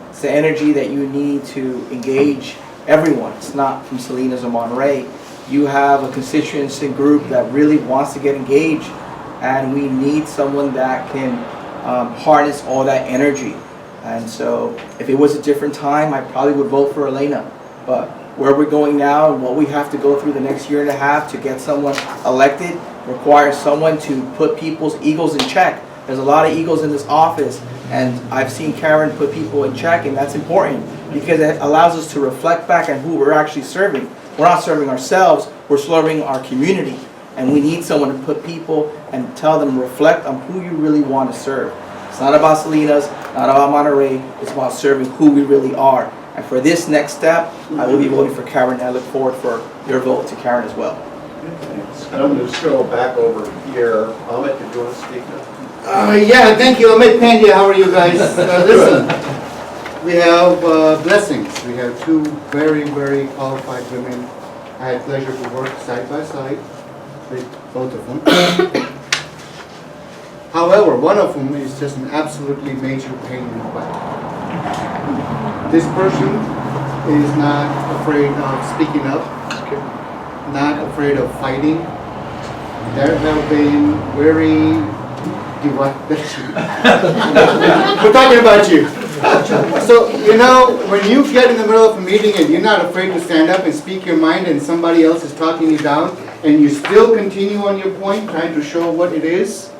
It's the energy that you need to engage everyone. It's not from Salinas or Monterey. You have a constituency group that really wants to get engaged, and we need someone that can harness all that energy. And so if it was a different time, I probably would vote for Elena. But where we're going now and what we have to go through the next year and a half to get someone elected requires someone to put people's egos in check. There's a lot of egos in this office, and I've seen Karen put people in check, and that's important because it allows us to reflect back on who we're actually serving. We're not serving ourselves, we're serving our community, and we need someone to put people and tell them, reflect on who you really want to serve. It's not about Salinas, not about Monterey, it's about serving who we really are. And for this next step, I will be voting for Karen, and I look forward for your vote to Karen as well. And I'm going to go back over here. Amit, did you want to speak now? Yeah, thank you. Amit Pandya, how are you guys? Listen, we have blessings. We have two very, very qualified women. I had pleasure to work side by side with both of them. However, one of them is just an absolutely major pain in the butt. This person is not afraid of speaking up, not afraid of fighting. There have been very we're talking about you. So, when you get in the middle of a meeting and you're not afraid to stand up and speak your mind and somebody else is talking you down and you still continue on your point, trying to show what it is,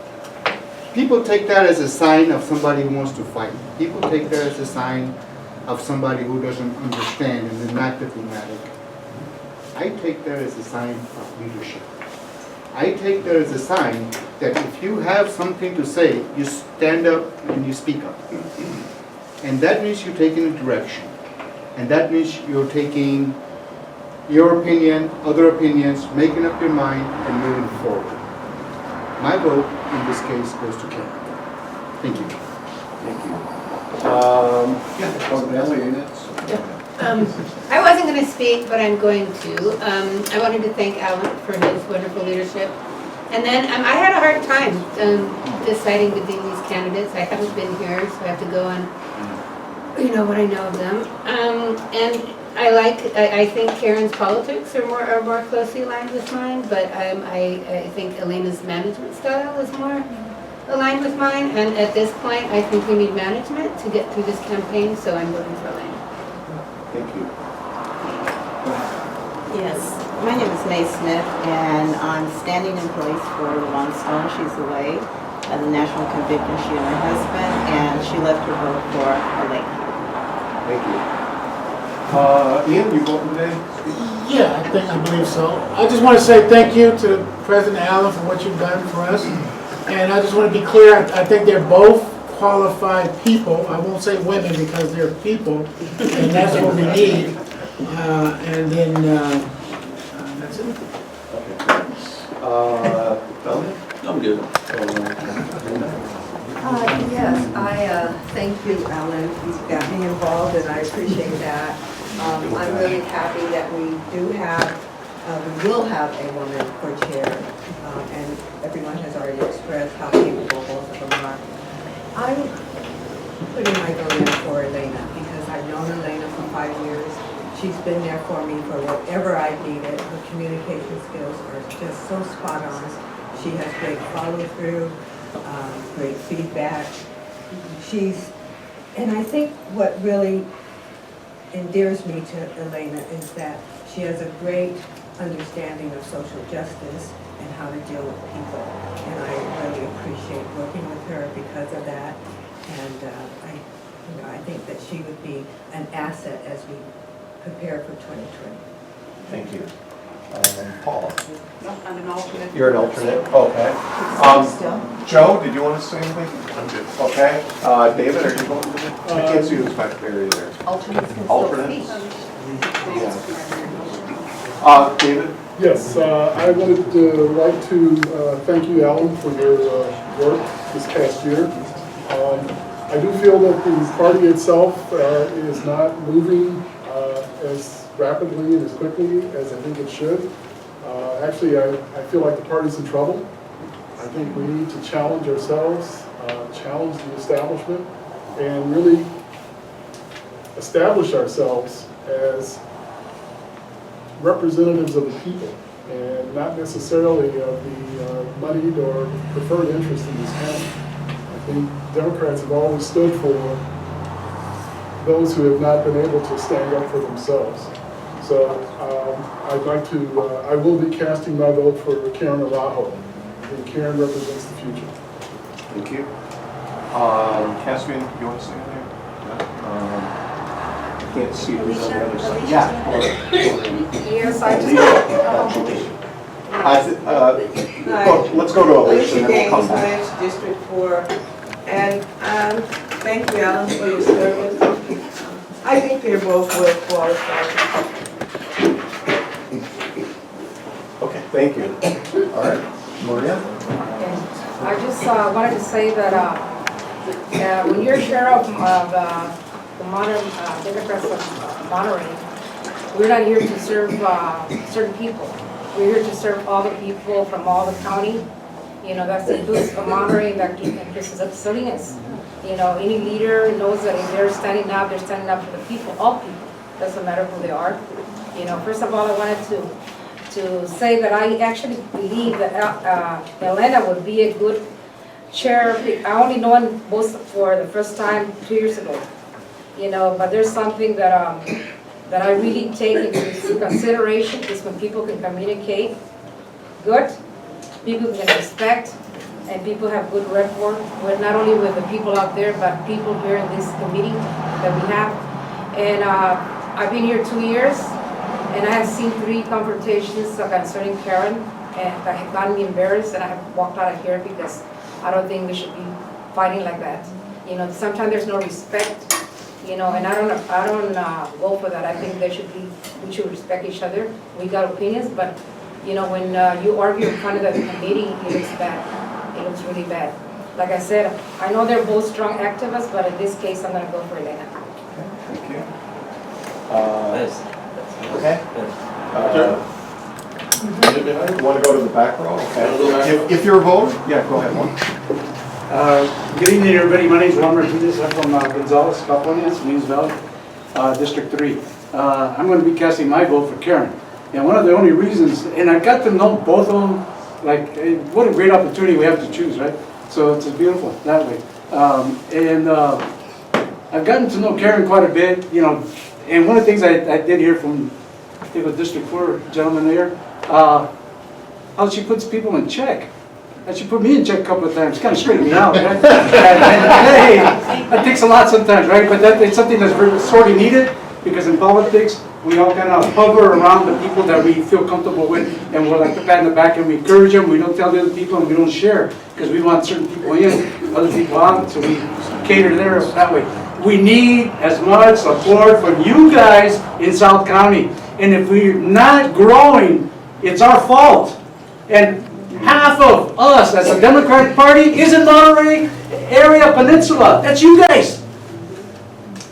people take that as a sign of somebody who wants to fight. People take that as a sign of somebody who doesn't understand and is not diplomatic. I take that as a sign of leadership. I take that as a sign that if you have something to say, you stand up and you speak up. And that means you're taking a direction. And that means you're taking your opinion, other opinions, making up your mind, and moving forward. My vote in this case goes to Karen. Thank you. Thank you. I wasn't going to speak, but I'm going to. I wanted to thank Alan for his wonderful leadership. And then I had a hard time deciding between these candidates. I haven't been here, so I have to go on, what I know of them. And I think Karen's politics are more closely aligned with mine, but I think Elena's management style is more aligned with mine. And at this point, I think we need management to get through this campaign, so I'm voting for Elena. Thank you. Yes, my name is Mae Smith, and I'm standing in place for Ron Stone. She's away at the National Convention, she and her husband, and she left her vote for Elena. Thank you. Ian, you voting today? Yeah, I believe so. I just want to say thank you to President Allen for what you've done for us. And I just want to be clear, I think they're both qualified people. I won't say women because they're people, and that's what we need. And then that's it. Melanie? I'm good. Yes, I thank you, Alan. You've got me involved, and I appreciate that. I'm really happy that we will have a woman for chair, and everyone has already expressed how capable both of them are. I'm putting my vote in for Elena because I've known Elena for 5 years. She's been there for me for whatever I needed. Her communication skills are just so spot on. She has great follow-through, great feedback. And I think what really endears me to Elena is that she has a great understanding of social justice and how to deal with people. And I really appreciate working with her because of that. And I think that she would be an asset as we prepare for 2020. Thank you. Paula? I'm an alternate. You're an alternate? Okay. Joe, did you want to say anything? I'm good. Okay. David, are you going to? I can't see who's back there either. Alternates can Alternates? still David? Yes, I would like to thank you, Alan, for your work this past year. I do feel that the party itself is not moving as rapidly and as quickly as I think it should. Actually, I feel like the party's in trouble. I think we need to challenge ourselves, challenge the establishment, and really establish ourselves as representatives of the people, and not necessarily of the moneyed or preferred interest in this county. I think Democrats have always stood for those who have not been able to stand up for themselves. So I will be casting my vote for Karen Araujo. I think Karen represents the future. Thank you. Caspian, do you want to say anything? I can't see who's on the other side. Yeah. Yes, I just. Let's go to Alicia and then we'll come back. Alicia Gaines, District 4. And thank you, Alan, for your service. I think they're both well qualified. Okay, thank you. All right, Maria? I just wanted to say that when you're chair of the Democrats of Monterey, we're not here to serve certain people. We're here to serve all the people from all the county. That's includes Monterey, that includes Salinas. Any leader knows that if they're standing up for the people, all people. Doesn't matter who they are. First of all, I wanted to say that I actually believe that Elena would be a good chair. I only know him both for the first time 2 years ago. But there's something that I really take into consideration is when people can communicate good, people can respect, and people have good rapport, with not only with the people out there, but people here in this committee that we have. And I've been here 2 years, and I have seen 3 confrontations concerning Karen, and that have gotten me embarrassed, and I have walked out of here because I don't think we should be fighting like that. Sometimes there's no respect you know, and I don't go for that. I think we should respect each other. We got opinions, but, you know, when you argue in front of the committee, it looks bad. It looks really bad. Like I said, I know they're both strong activists, but in this case, I'm gonna go for Elena. Thank you. Okay. You want to go to the back row? Okay. If you're a voter, yeah, go ahead, Juan. Good evening, everybody. My name is Juan Martinez. I'm from Gonzales, California, Salinas Valley, District 3. I'm going to be casting my vote for Karen. And one of the only reasons, and I got to know both of them, like, what a great opportunity we have to choose, right? So it's beautiful that way. I've gotten to know Karen quite a bit, you know, and one of the things I did hear from, I think, the District 4 gentleman there, how she puts people in check. And she put me in check a couple of times, kind of straightened me out, right? Hey, that takes a lot sometimes, right? But it's something that's very sorely needed, because in politics, we all kind of hover around the people that we feel comfortable with, and we're like the pat in the back, and we encourage them, we don't tell the other people, and we don't share, because we want certain people in, other people out, so we cater there that way. We need as much support from you guys in South County, and if we're not growing, it's our fault. And half of us as a Democratic Party is in Monterey area peninsula. That's you guys.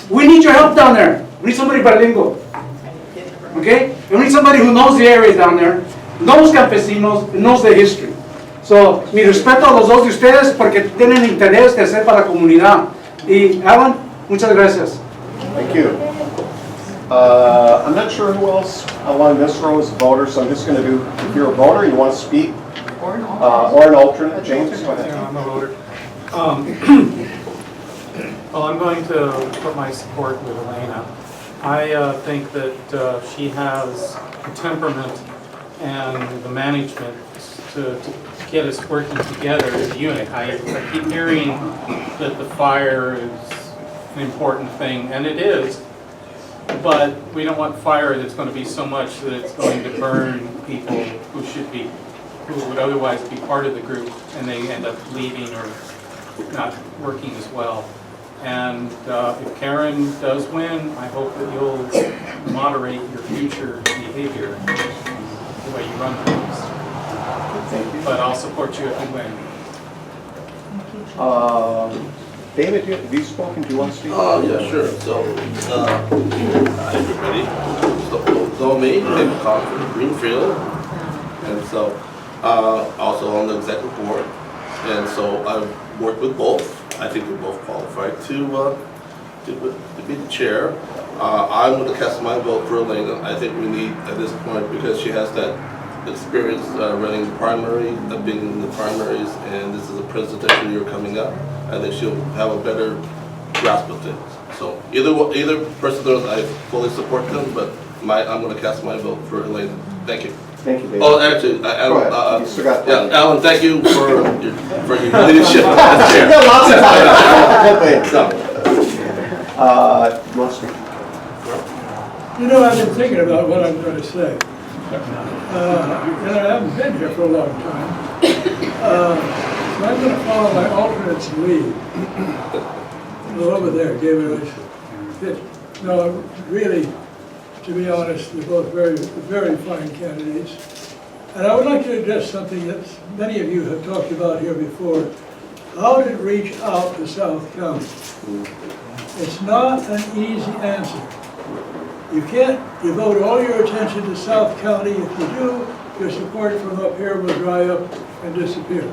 We need your help down there. We need somebody bilingual. Okay? We need somebody who knows the area down there, knows campesinos, knows the history. So, mi respeto a los dos de ustedes porque tienen interés de hacer para la comunidad. Y Alan, muchas gracias. Thank you. I'm not sure who else along this row is a voter, so I'm just going to do, if you're a voter, you want to speak, or an alternate. James, go ahead. Yeah, I'm a voter. Well, I'm going to put my support with Elena. I think that she has the temperament and the management to get us working together as a unit. I keep hearing that the fire is an important thing, and it is. But we don't want fire that's going to be so much that it's going to burn people who would otherwise be part of the group, and they end up leaving or not working as well. And if Karen does win, I hope that you'll moderate your future behavior, the way you run things. Thank you. But I'll support you if you win. David, have you spoken? Do you want to speak? Yeah, sure. So, hi everybody. So me, David Conklin, Greenfield, and so also on the executive board. And so I've worked with both. I think we're both qualified to be the chair. I'm going to cast my vote for Elena. I think we need at this point, because she has that experience running the primary, being in the primaries, and this is a presidential year coming up. I think she'll have a better grasp of things. So either person of those, I fully support them, but I'm going to cast my vote for Elena. Thank you. Thank you, David. Oh, actually, Alan, you still got Alan, thank you for your leadership as chair. You got lots of time. You want to speak? You know, I've been thinking about what I'm going to say. And I haven't been here for a long time. So I'm going to follow my alternate's lead. Well, over there, gave it. No, really, to be honest, they're both very fine candidates. And I would like to address something that many of you have talked about here before. How to reach out to South County. It's not an easy answer. You can't devote all your attention to South County. If you do, your support from up here will dry up and disappear.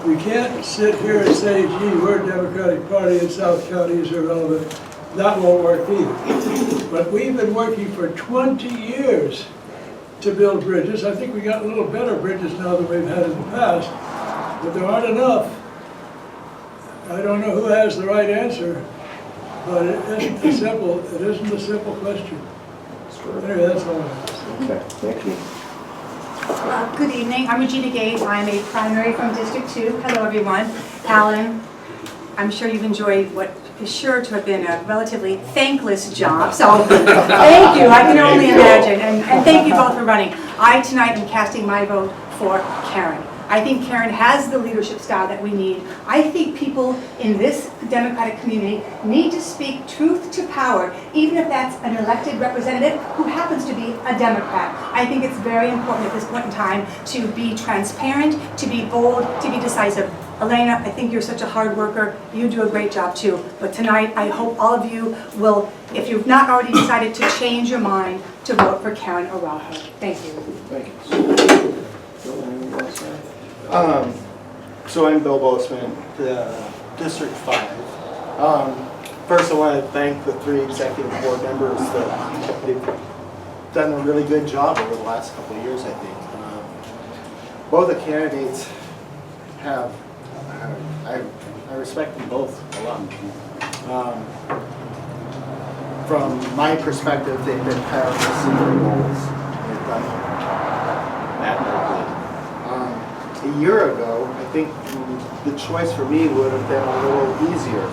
We can't sit here and say, gee, we're a Democratic Party and South County is irrelevant. That won't work either. But we've been working for 20 years to build bridges. I think we got a little better bridges now than we've had in the past, but there aren't enough. I don't know who has the right answer, but it isn't a simple question. Anyway, that's all I have. Okay, thank you. Good evening, I'm Regina Gates. I'm a primary from District 2. Hello everyone. Alan, I'm sure you've enjoyed what is sure to have been a relatively thankless job, so thank you, I can only imagine, and thank you both for running. I tonight am casting my vote for Karen. I think Karen has the leadership style that we need. I think people in this Democratic community need to speak truth to power, even if that's an elected representative who happens to be a Democrat. I think it's very important at this point in time to be transparent, to be bold, to be decisive. Elena, I think you're such a hard worker. You do a great job too. But tonight, I hope all of you will, if you've not already decided to change your mind, to vote for Karen Araujo. Thank you. Thank you. So I'm Bill Boasman, District 5. First I want to thank the 3 executive board members that they've done a really good job over the last couple of years, I think. Both the candidates have, I respect them both a lot. From my perspective, they've been tireless in their roles. They've done admirably. A year ago, I think the choice for me would have been a little easier.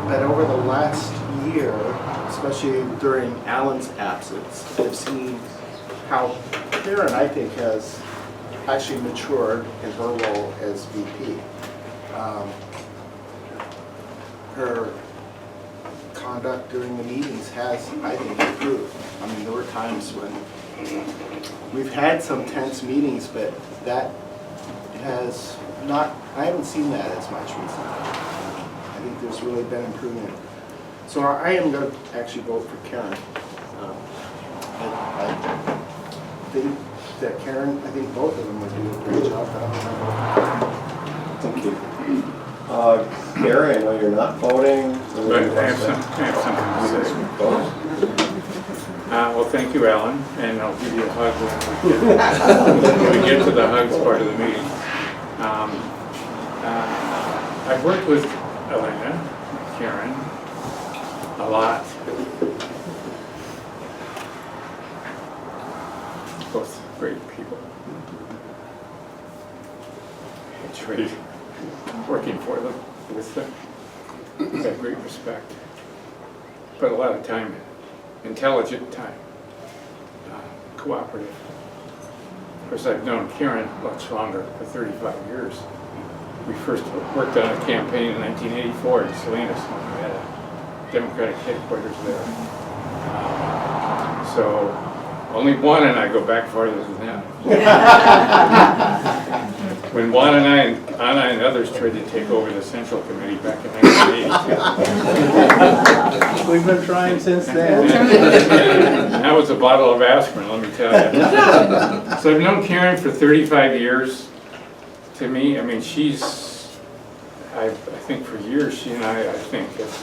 But over the last year, especially during Alan's absence, I've seen how Karen, I think, has actually matured in her role as VP. Her conduct during the meetings has, I think, improved. I mean, there were times when we've had some tense meetings, but that has not, I haven't seen that as much recently. I think there's really been improvement. So I am going to actually vote for Karen. I think that Karen, I think both of them would do a great job. Thank you. Gary, I know you're not voting. But I have something to say. Well, thank you, Alan, and I'll give you a hug when we get to the hugs part of the meeting. I've worked with Elena, Karen, a lot. Both great people. I enjoyed working for them, with them. I have great respect. But a lot of time, intelligent time, cooperative. Of course, I've known Karen much longer, for 35 years. We first worked on a campaign in 1984 in Salinas when we had a Democratic headquarters there. So only Juan and I go back farther than that. When Juan and I and Anna and others tried to take over the Central Committee back in 1980. We've been trying since then. That was a bottle of aspirin, let me tell you. So I've known Karen for 35 years. To me, I mean, I think for years, she and I think, have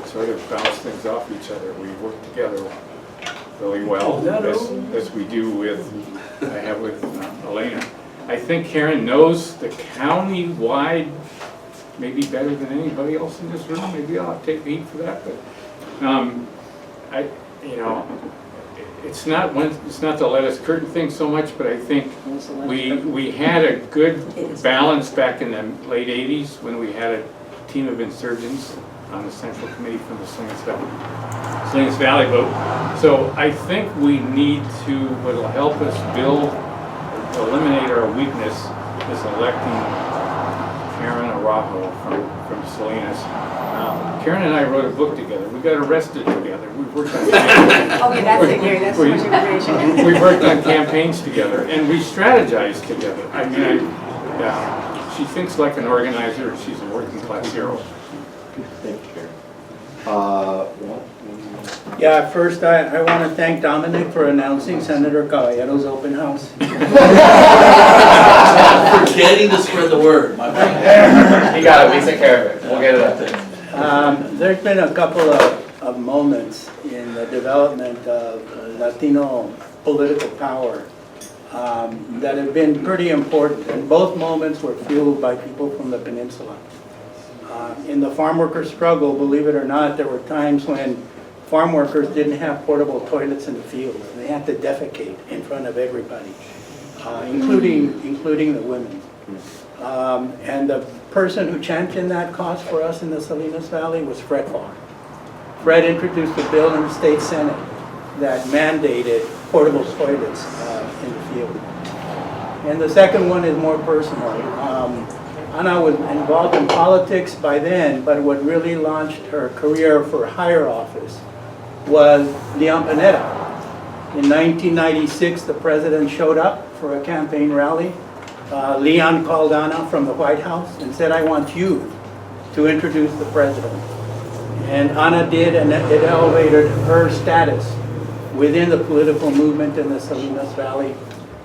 sort of bounced things off each other. We work together really well, as we do with, I have with Elena. I think Karen knows the county-wide maybe better than anybody else in this room. Maybe I'll take the heat for that, but it's not the lettuce curtain thing so much, but I think we had a good balance back in the late 80s when we had a team of insurgents on the Central Committee from the Salinas Valley vote. So I think we need to, what'll help us eliminate our weakness is electing Karen Araujo from Salinas. Karen and I wrote a book together. We got arrested together. We worked on Okay, that's it, Gary. That's too much information. We worked on campaigns together, and we strategized together. I mean, she thinks like an organizer. She's a working class hero. Thank you, Karen. Yeah, first I want to thank Dominic for announcing Senator Caballero's open house. Forgetting to spread the word, my friend. He got it, we took care of it. We'll get it up there. There's been a couple of moments in the development of Latino political power that have been pretty important, and both moments were fueled by people from the peninsula. In the farm worker struggle, believe it or not, there were times when farm workers didn't have portable toilets in the field. They had to defecate in front of everybody, including the women. And the person who championed that cause for us in the Salinas Valley was Fred Farr. Fred introduced a bill in the state Senate that mandated portable toilets in the field. And the second one is more personal. Anna was involved in politics by then, but what really launched her career for higher office was Leon Panetta. In 1996, the president showed up for a campaign rally. Leon called Anna from the White House and said, I want you to introduce the president. And Anna did, and it elevated her status within the political movement in the Salinas Valley.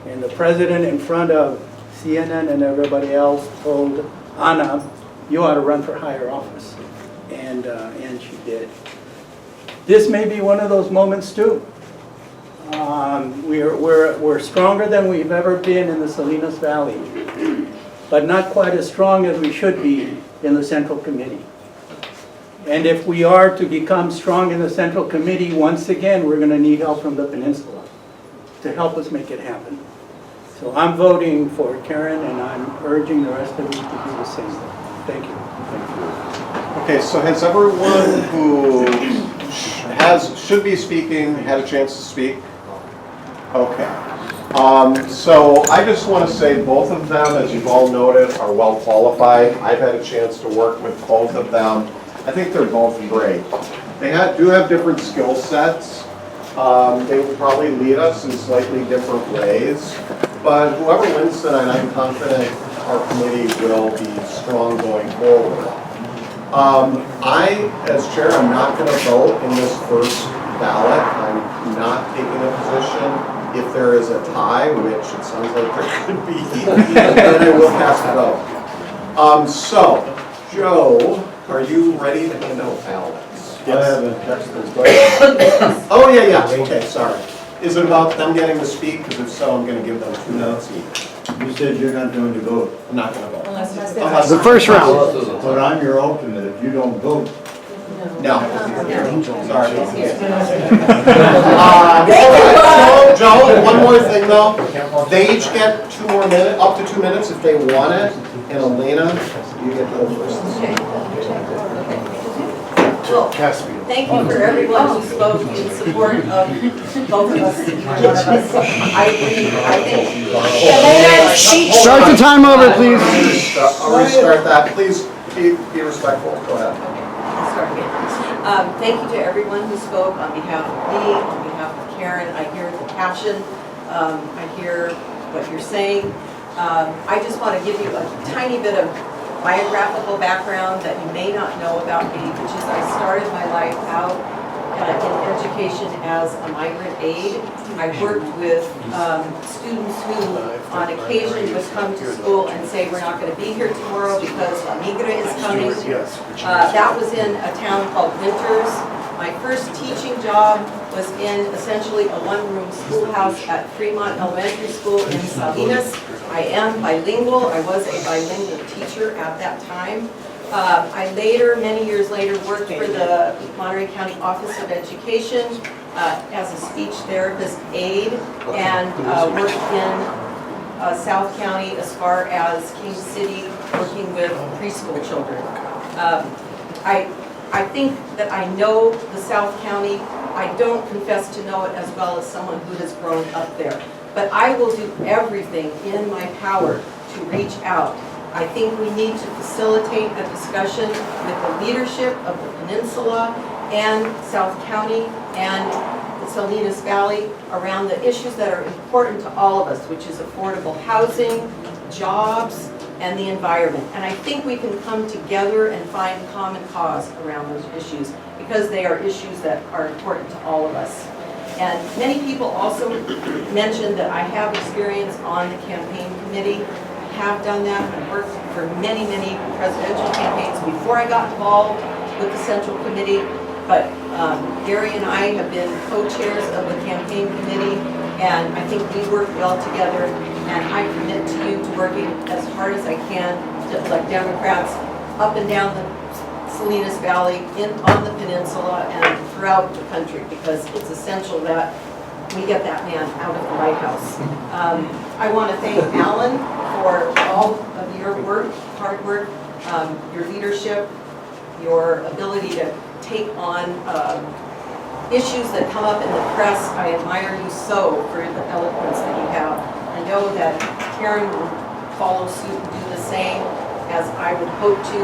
And the president, in front of CNN and everybody else, told Anna, you ought to run for higher office. And she did. This may be one of those moments too. We're stronger than we've ever been in the Salinas Valley, but not quite as strong as we should be in the Central Committee. And if we are to become strong in the Central Committee, once again, we're going to need help from the Peninsula to help us make it happen. So I'm voting for Karen, and I'm urging the rest of you to do the same. Thank you. Thank you. Okay, so has everyone who should be speaking had a chance to speak? Okay. So I just want to say both of them, as you've all noted, are well qualified. I've had a chance to work with both of them. I think they're both great. They do have different skill sets. They will probably lead us in slightly different ways. But whoever wins tonight, I'm confident our committee will be strong going forward. I, as chair, am not going to vote in this first ballot. I'm not taking a position. If there is a tie, which it sounds like there could be, then I will cast a vote. So, Joe, are you ready to hand out ballots? I haven't texted this question. Oh, yeah, okay, sorry. Is it about them getting to speak? Because if so, I'm going to give them 2 minutes each. You said you're not going to vote. I'm not going to vote. Unless The first round. But I'm your alternate. If you don't vote, No. Sorry. Joe, one more thing though. They each get 2 more minutes, up to 2 minutes if they want it. And Elena, you get to go first. Well, thank you for everyone who spoke in support of both of us. I agree, I think. Start the time over, please. I'll restart that. Please be respectful. Go ahead. Start again. Thank you to everyone who spoke on behalf of me, on behalf of Karen. I hear the passion. I hear what you're saying. I just want to give you a tiny bit of biographical background that you may not know about me, which is I started my life out in education as a migrant aide. I worked with students who on occasion would come to school and say, we're not going to be here tomorrow because La Migra is coming. That was in a town called Winters. My first teaching job was in essentially a one-room schoolhouse at Fremont Elementary School in Salinas. I am bilingual. I was a bilingual teacher at that time. I later, many years later, worked for the Monterey County Office of Education as a speech therapist aide and worked in South County as far as King City, working with preschool children. I think that I know the South County. I don't confess to know it as well as someone who has grown up there. But I will do everything in my power to reach out. I think we need to facilitate a discussion with the leadership of the Peninsula and South County and the Salinas Valley around the issues that are important to all of us, which is affordable housing, jobs, and the environment. And I think we can come together and find common cause around those issues because they are issues that are important to all of us. And many people also mentioned that I have experience on the campaign committee. I have done that. I worked for many, many presidential campaigns before I got involved with the Central Committee. But Gary and I have been co-chairs of the campaign committee, and I think we work well together. And I commit to you to working as hard as I can, just like Democrats, up and down the Salinas Valley, on the peninsula, and throughout the country, because it's essential that we get that man out of the White House. I want to thank Alan for all of your work, hard work, your leadership, your ability to take on issues that come up in the press. I admire you so for the eloquence that you have. I know that Karen will follow suit and do the same, as I would hope to.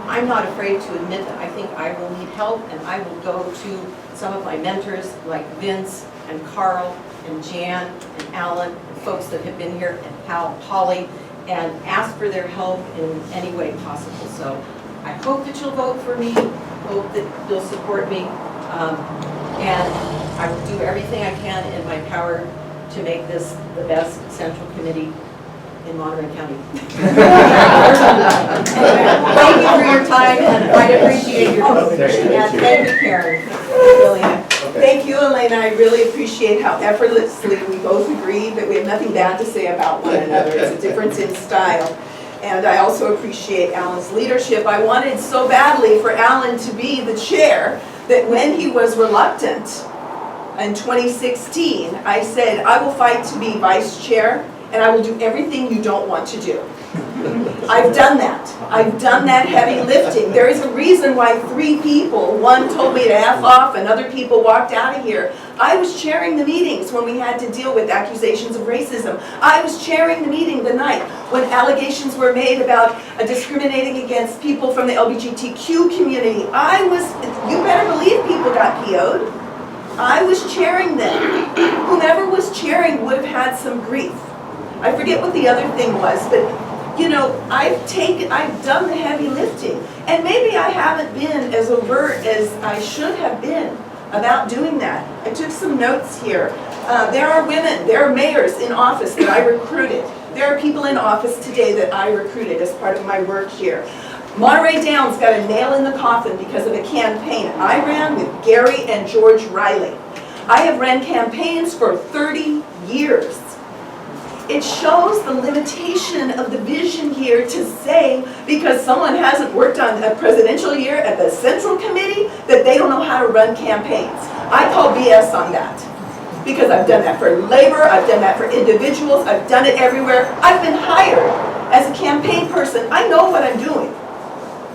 I'm not afraid to admit that I think I will need help, and I will go to some of my mentors like Vince and Carl and Jan and Alan, and folks that have been here, and Holly, and ask for their help in any way possible. So I hope that you'll vote for me, hope that you'll support me, and I will do everything I can in my power to make this the best central committee in Monterey County. Thank you for your time, and I appreciate your consideration. And thank you, Karen. Thank you, Elena. I really appreciate how effortlessly we both agree that we have nothing bad to say about one another. It's a difference in style. And I also appreciate Alan's leadership. I wanted so badly for Alan to be the chair that when he was reluctant in 2016, I said, I will fight to be vice chair, and I will do everything you don't want to do. I've done that. I've done that heavy lifting. There is a reason why 3 people, one told me to F off and other people walked out of here. I was chairing the meetings when we had to deal with accusations of racism. I was chairing the meeting the night when allegations were made about discriminating against people from the LGBTQ community. You better believe people got PO'd. I was chairing them. Whomever was chairing would have had some grief. I forget what the other thing was, but you know, I've done the heavy lifting, and maybe I haven't been as overt as I should have been about doing that. I took some notes here. There are women, there are mayors in office that I recruited. There are people in office today that I recruited as part of my work here. Monterey Downs got a nail in the coffin because of a campaign I ran with Gary and George Riley. I have ran campaigns for 30 years. It shows the limitation of the vision here to say, because someone hasn't worked on a presidential year at the Central Committee, that they don't know how to run campaigns. I call BS on that. Because I've done that for labor, I've done that for individuals, I've done it everywhere. I've been hired as a campaign person. I know what I'm doing.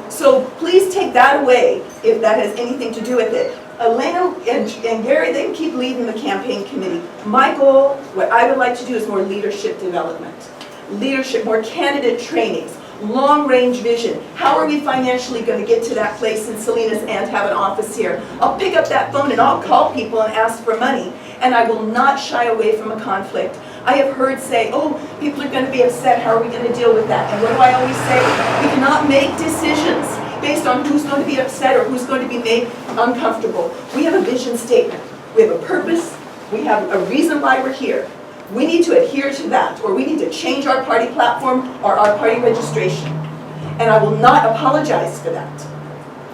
So please take that away if that has anything to do with it. Elena and Gary, they can keep leading the campaign committee. My goal, what I would like to do is more leadership development. Leadership, more candidate trainings, long-range vision. How are we financially going to get to that place in Salinas and have an office here? I'll pick up that phone and I'll call people and ask for money, and I will not shy away from a conflict. I have heard say, oh, people are going to be upset, how are we going to deal with that? And what do I always say? We cannot make decisions based on who's going to be upset or who's going to be made uncomfortable. We have a vision statement. We have a purpose. We have a reason why we're here. We need to adhere to that, or we need to change our party platform or our party registration. And I will not apologize for that.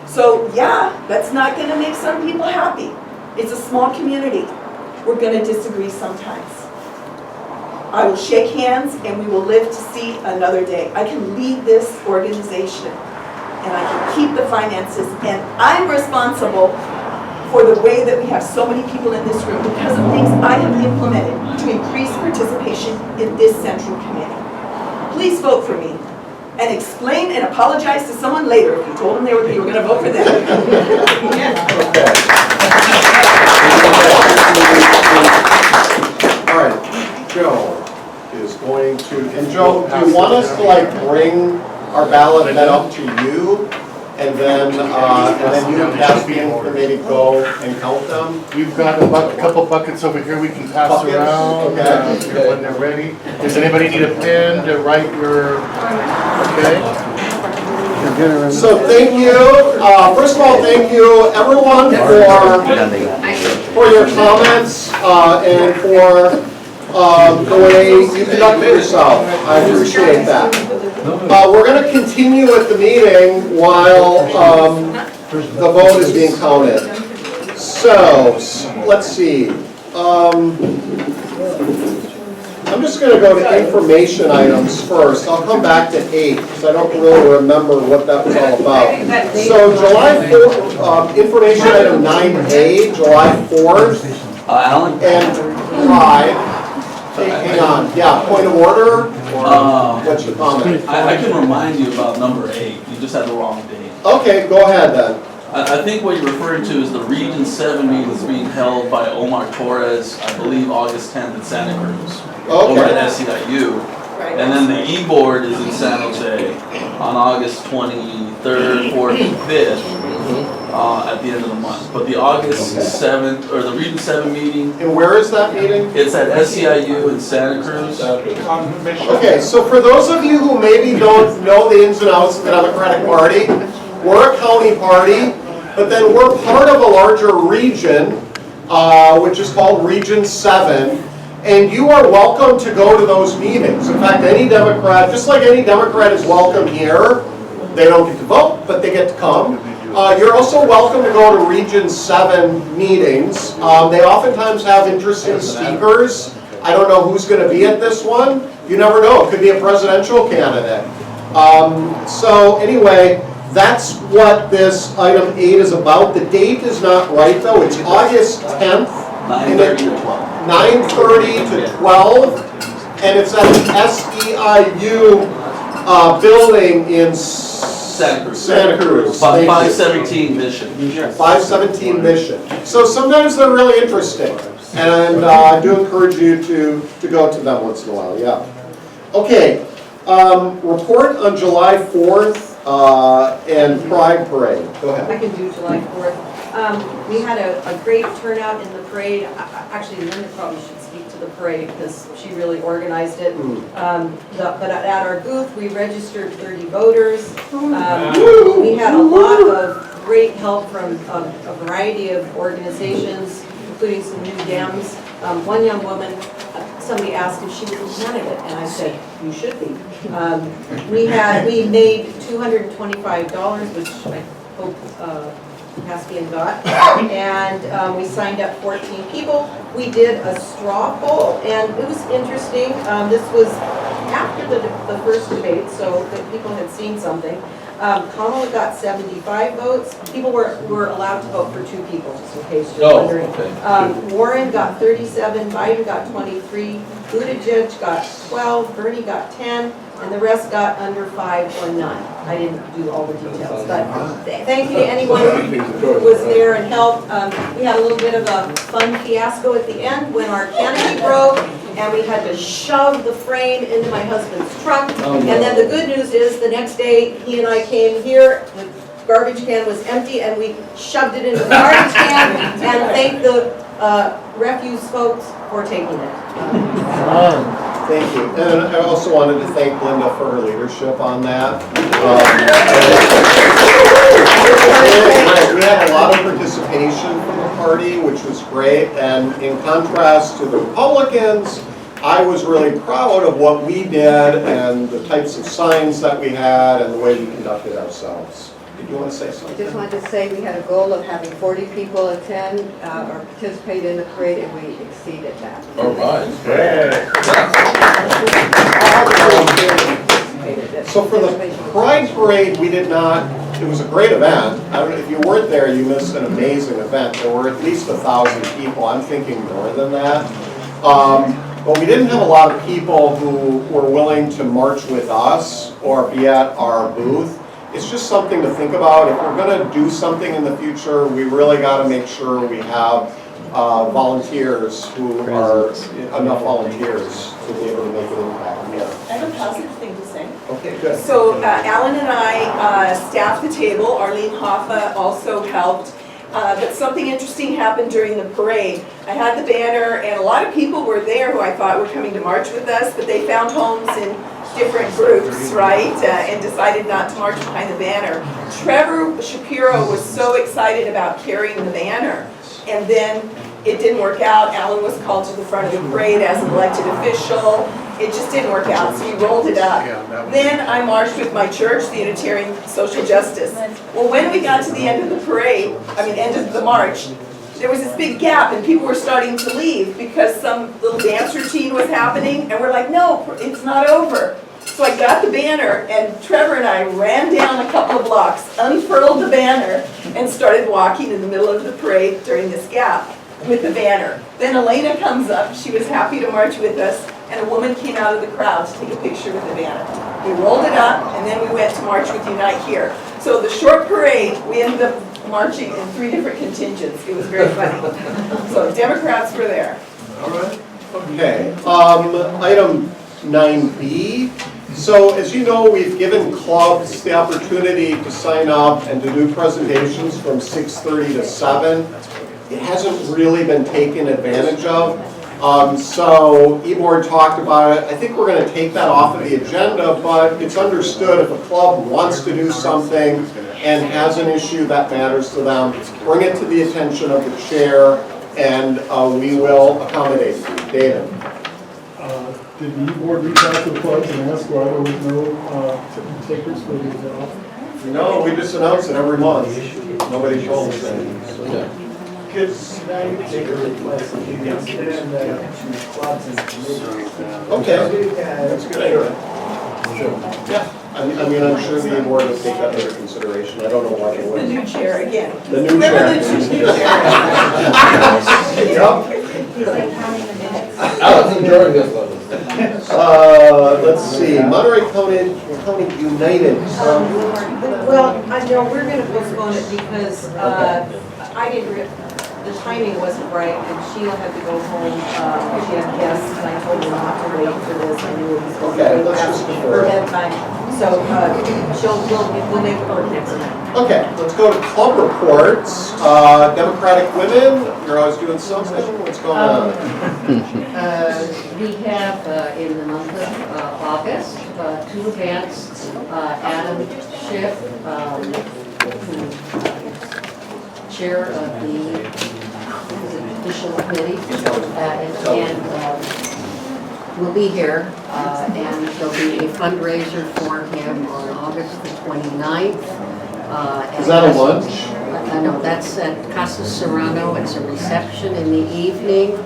So yeah, that's not going to make some people happy. It's a small community. We're going to disagree sometimes. I will shake hands and we will live to see another day. I can lead this organization and I can keep the finances, and I'm responsible for the way that we have so many people in this room because of things I have implemented to increase participation in this central committee. Please vote for me and explain and apologize to someone later if you told them you were going to vote for them. All right, Joe is going to, and Joe, do you want us to like bring our ballot and then up to you, and then you can pass the in for maybe go and count them? We've got a couple buckets over here we can pass around when they're ready. Does anybody need a pen to write your, okay? So thank you. First of all, thank you everyone for your comments and for the way you conducted yourself. I appreciate that. We're going to continue with the meeting while the vote is being counted. So let's see. I'm just going to go to information items first. I'll come back to 8 because I don't really remember what that was all about. So July 4th, information item 9A, July 4th, Alan? and 5. Hang on. Yeah, point of order? Or what's your comment? I can remind you about number 8. You just had the wrong date. Okay, go ahead then. I think what you're referring to is the Region 7 meeting that's being held by Omar Torres, I believe August 10th in Santa Cruz, over at SEIU. And then the E-Board is in San Jose on August 23rd, 4th, and 5th at the end of the month. But the August 7th, or the Region 7 meeting. And where is that meeting? It's at SEIU in Santa Cruz. Okay, so for those of you who maybe don't know the ins and outs of the Democratic Party, we're a county party, but then we're part of a larger region, which is called Region 7. And you are welcome to go to those meetings. In fact, any Democrat, just like any Democrat is welcome here, they don't get to vote, but they get to come. You're also welcome to go to Region 7 meetings. They oftentimes have interesting speakers. I don't know who's going to be at this one. You never know. It could be a presidential candidate. So anyway, that's what this item 8 is about. The date is not right, though. It's August 10th. 9:30 to 12. 9:30 to 12, and it's at the SEIU building in Santa Cruz. 517 Mission. 517 Mission. So sometimes they're really interesting, and I do encourage you to go to them once in a while, yeah. Okay, report on July 4th and Pride Parade. Go ahead. I can do July 4th. We had a great turnout in the parade. Actually, Linda probably should speak to the parade because she really organized it. But at our booth, we registered 30 voters. We had a lot of great help from a variety of organizations, including some new Dems. One young woman, somebody asked if she was a candidate, and I said, you should be. We made $225, which I hope Caspian got, and we signed up 14 people. We did a straw poll, and it was interesting. This was after the first debate, so that people had seen something. Kamala got 75 votes. People were allowed to vote for 2 people, just in case you're wondering. Okay. Warren got 37, Biden got 23, Buttigieg got 12, Bernie got 10, and the rest got under 5 or none. I didn't do all the details, but thank you to anyone who was there and helped. We had a little bit of a fun fiasco at the end when our canopy broke, and we had to shove the frame into my husband's truck. And then the good news is, the next day, he and I came here, the garbage can was empty, and we shoved it into the garbage can, and thanked the refuse folks for taking it. Thank you. And I also wanted to thank Linda for her leadership on that. We had a lot of participation from the party, which was great. And in contrast to the Republicans, I was really proud of what we did and the types of signs that we had and the way we conducted ourselves. Did you want to say something? I just wanted to say we had a goal of having 40 people attend or participate in the parade, and we exceeded that. All right. So for the Pride Parade, we did not, it was a great event. I don't know, if you weren't there, you missed an amazing event. There were at least 1,000 people. I'm thinking more than that. But we didn't have a lot of people who were willing to march with us or be at our booth. It's just something to think about. If we're going to do something in the future, we really got to make sure we have volunteers who are enough volunteers to be able to make an impact. Yeah. I have a positive thing to say. Okay, good. So Alan and I staffed the table. Arlene Hoffa also helped. But something interesting happened during the parade. I had the banner, and a lot of people were there who I thought were coming to march with us, but they found homes in different groups, right, and decided not to march behind the banner. Trevor Shapiro was so excited about carrying the banner, and then it didn't work out. Alan was called to the front of the parade as an elected official. It just didn't work out, so he rolled it up. Then I marched with my church, the Unitarian Social Justice. Well, when we got to the end of the parade, end of the march, there was this big gap and people were starting to leave because some little dance routine was happening, and we're like, no, it's not over. So I got the banner, and Trevor and I ran down a couple of blocks, unfurled the banner, and started walking in the middle of the parade during this gap with the banner. Then Elena comes up, she was happy to march with us, and a woman came out of the crowd to take a picture with the banner. We rolled it up, and then we went to march with Unite Here. So the short parade, we ended up marching in 3 different contingents. It was very funny. So Democrats were there. All right. Okay. Item 9B. So as you know, we've given clubs the opportunity to sign up and to do presentations from 6:30 to 7. It hasn't really been taken advantage of. So E-Board talked about it. I think we're going to take that off of the agenda, but it's understood if a club wants to do something and has an issue that matters to them, bring it to the attention of the chair, and we will accommodate you. David. Did the board reach out to the clubs and ask why there was no takers for the offer? No, we just announce it every month. Nobody told us anything. So. Could I make a request that you can send the clubs and committees? Okay, that's a good idea. Sure. Yeah, I mean, I'm sure the board will take that under consideration. I don't know why they The would. new chair again. The new chair. Alex, enjoying this one. Let's see, Monterey County United. Well, I know we're gonna postpone it because, I didn't, the timing wasn't right, and Sheila had to go home, she had guests, and I told her not to wait for this, I knew it was going to Okay, be let's just past defer. her bedtime. So, we'll make it work next time. Okay, let's go to club reports. Democratic Women, you're always doing something. What's going on? We have, in the month of August, 2 events. Adam Schiff, who chair of the official committee, and will be here, and there'll be a fundraiser for him on August the 29th. Is that a lunch? No, that's at Casa Serrano. It's a reception in the evening.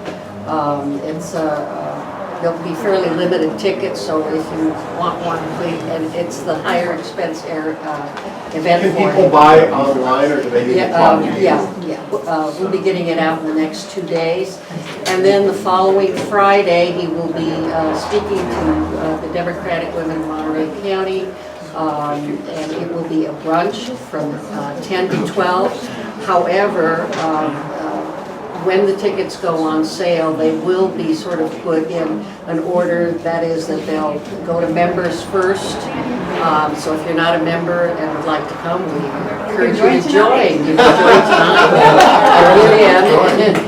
There'll be fairly limited tickets, so if you want one, please, and it's the higher expense event. Can people buy online, or do they need to come? We'll be getting it out in the next 2 days. And then the following Friday, he will be speaking to the Democratic Women of Monterey County, and it will be a brunch from 10 to 12. However, when the tickets go on sale, they will be sort of put in an order, that is that they'll go to members first. So if you're not a member and would like to come, we encourage you to join. You can join tonight.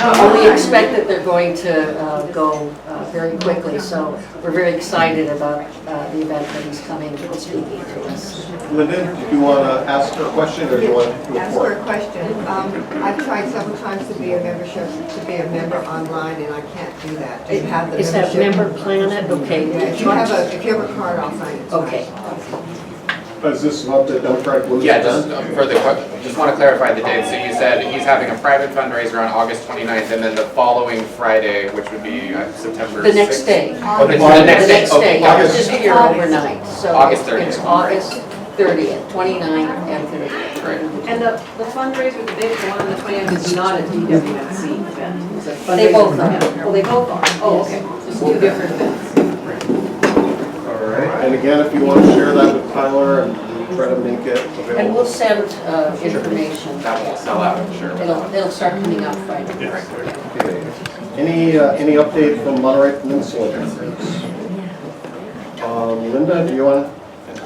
And we expect that they're going to go very quickly, so we're very excited about the event that he's coming and speaking to us. Linda, do you want to ask her a question, or do you want to report? Ask her a question. I've tried several times to be a member online, and I can't do that. Do you have the Is that Member Planet? Okay. Yeah, if you have a card, I'll sign it. Okay. Is this what the Democratic Women's Yeah, done? just want to clarify the date. So you said he's having a private fundraiser on August 29th, and then the following Friday, which would be September 6th. The next day. Oh, the next day. Okay, It's just here overnight. So August 30th. It's August 30th, 29th, and 30th. And the fundraiser, the big one on the 20th is not a DWNC event. It's a They both fundraiser. are. Oh, they both are. Oh, okay. Just 2 different events. All right, and again, if you want to share that with Tyler and try to make it available. And we'll send information. That won't sell out, sure. It'll start coming out Friday. Okay. Any update from Monterey Peninsula conference? Linda, do you want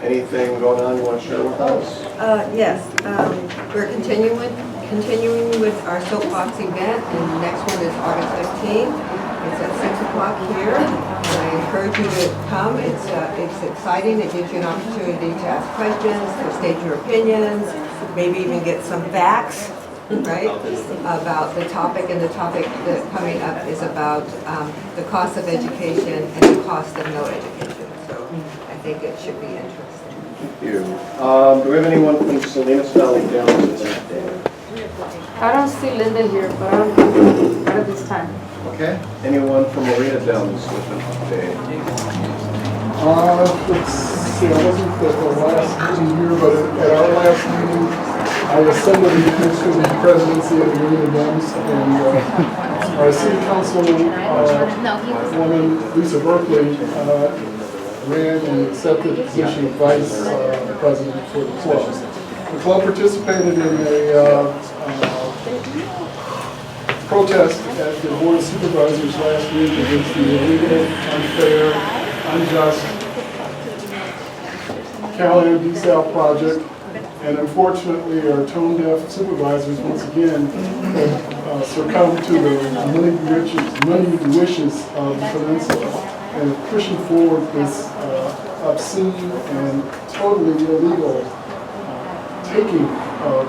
anything going on you want to share with us? Yes, we're continuing with our soapbox event, and the next one is August 15th. It's at 6 o'clock here, and I encourage you to come. It's exciting. It gives you an opportunity to ask questions, to state your opinions, maybe even get some facts, right, about the topic. And the topic that's coming up is about the cost of education and the cost of no education. So I think it should be interesting. Thank you. Do we have anyone from Salinas Valley Downs today? I don't see Linda here, but I'm out of this time. Okay. Anyone from Marina Downs with an update? Let's see, I wasn't at the last meeting here, but at our last meeting, I was somebody to the presidency of the Marina Downs, and our city council woman, Lisa Berkeley, ran and accepted the position of vice president for the club. The club participated in a protest at the Board of Supervisors last week against the illegal, unfair, unjust Cal-Am desal project. And unfortunately, our tone-deaf supervisors once again have succumbed to the money wishes of the peninsula and pushing forward this obscene and totally illegal taking of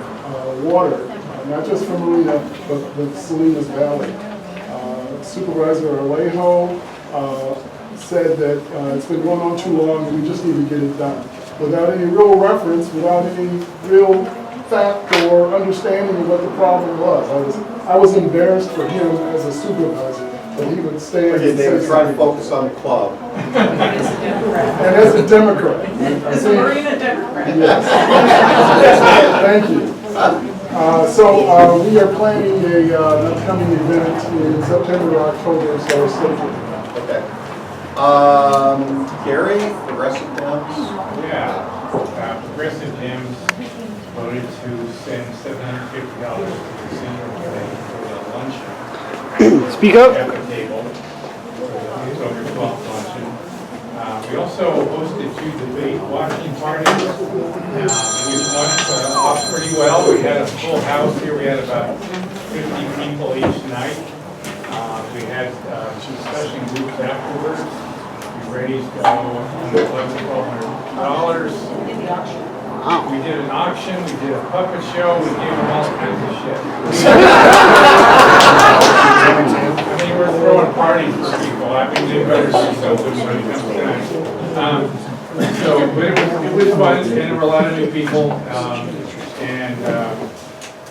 water, not just from Marina, but the Salinas Valley. Supervisor Alejo said that it's been going on too long and we just need to get it done. Without any real reference, without any real fact or understanding of what the problem was. I was embarrassed for him as a supervisor that he would stand and They were say trying to something. focus on the club. And as a Democrat. As a Marina Democrat. Yes. Thank you. So we are planning an upcoming event in September or October, so stay tuned. Okay. Gary, Progressive Dems? Yeah, Progressive Dems voted to send $750 to the senior for the luncheon. Speak up. At the table, October 12th luncheon. We also hosted 2 debate watching parties. Each one off pretty well. We had a full house here. We had about 50 people each night. We had discussion groups afterwards. We raised $1,200. We did an auction, we did a puppet show, we gave them all kinds of shit. I mean, we're throwing parties for people. I mean, they better do something when it comes time. But it was fun, and there were a lot of new people.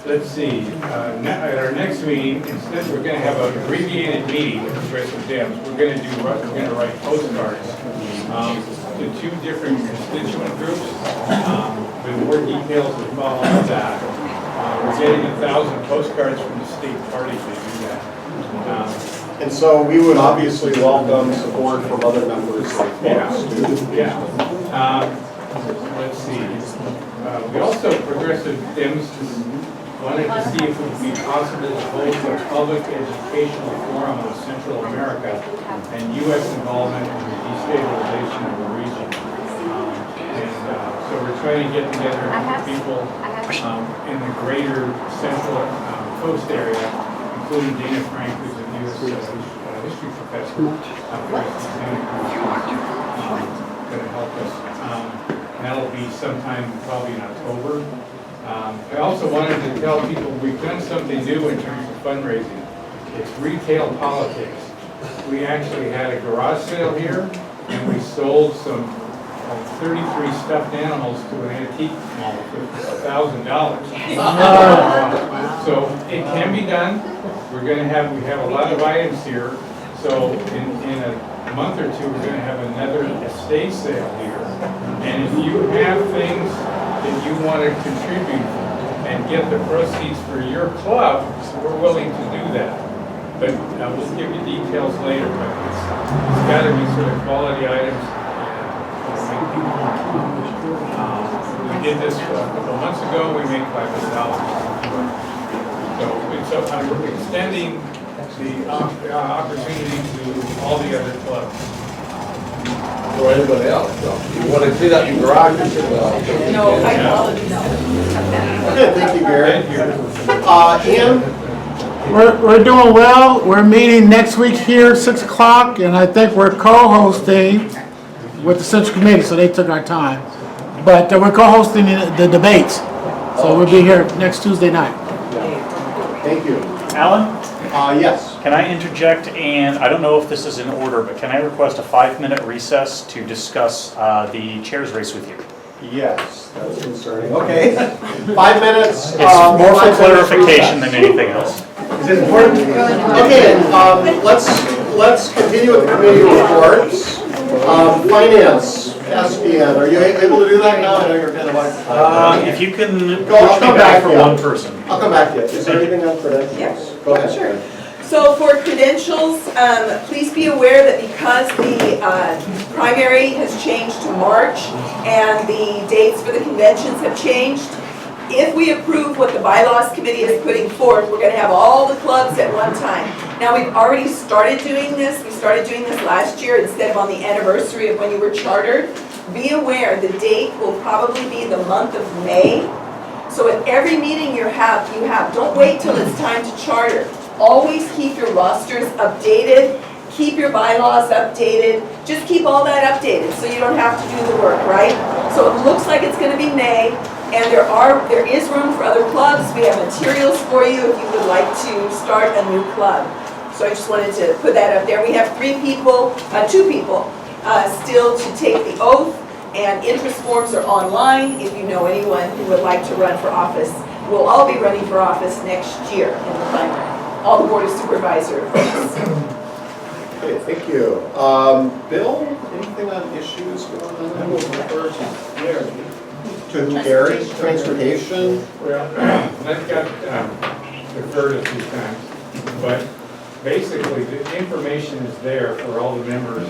Let's see, at our next meeting, instead we're going to have an abbreviated meeting with Progressive Dems. We're going to write postcards to 2 different constituent groups. With more details to follow on that. We're getting 1,000 postcards from the state party to do that. And so we would obviously welcome support from other members of the club. Yeah. Let's see. We also, Progressive Dems, wanted to see if it would be possible to hold a public educational forum on Central America and U.S. involvement in the destabilization of the region. So we're trying to get together people in the greater Central Coast area, including Dana Frank, who's a U.S. history professor up there at Santa Cruz, going to help us. And that'll be sometime probably in October. I also wanted to tell people we've done something new in terms of fundraising. It's retail politics. We actually had a garage sale here, and we sold some 33 stuffed animals to an antique mall for $1,000. So it can be done. We have a lot of items here. So in a month or 2, we're going to have another estate sale here. And if you have things that you want to contribute and get the proceeds for your club, we're willing to do that. But we'll give you details later, but it's got to be sort of quality items. We did this a couple months ago, we made $500. So we're extending the opportunity to all the other clubs. Or anybody else, so you want to clean up your garage? No, high quality, no. Okay, thank you, Gary. Ian? We're doing well. We're meeting next week here, 6 o'clock, and I think we're co-hosting with the Central Committee, so they took our time. But we're co-hosting the debates, so we'll be here next Tuesday night. Thank you. Alan? Yes. Can I interject, and I don't know if this is in order, but can I request a 5-minute recess to discuss the chair's race with you? Yes, that's concerning. Okay. 5 minutes. It's more for clarification than anything else. Is it important? Okay, let's continue with committee reports. Finance, SPN, are you able to do that now? I know you're kind of like. If you can I'll push me come back back for to you. one person. I'll come back to you. Is there anything on credentials? Yes. Go ahead. Sure. So for credentials, please be aware that because the primary has changed to March and the dates for the conventions have changed, if we approve what the bylaws committee is putting forth, we're gonna have all the clubs at one time. Now, we've already started doing this. We started doing this last year instead of on the anniversary of when you were chartered. Be aware, the date will probably be the month of May. So at every meeting you have, don't wait till it's time to charter. Always keep your rosters updated, keep your bylaws updated, just keep all that updated so you don't have to do the work, right? So it looks like it's gonna be May, and there is room for other clubs. We have materials for you if you would like to start a new club. So I just wanted to put that up there. We have two people still to take the oath, and interest forms are online if you know anyone who would like to run for office. We'll all be running for office next year in the primary, all the Board of Supervisors. Okay, thank you. Bill, anything on issues going on? I will refer to Gary, transportation. Well, that got deferred a few times, but basically the information is there for all the members. I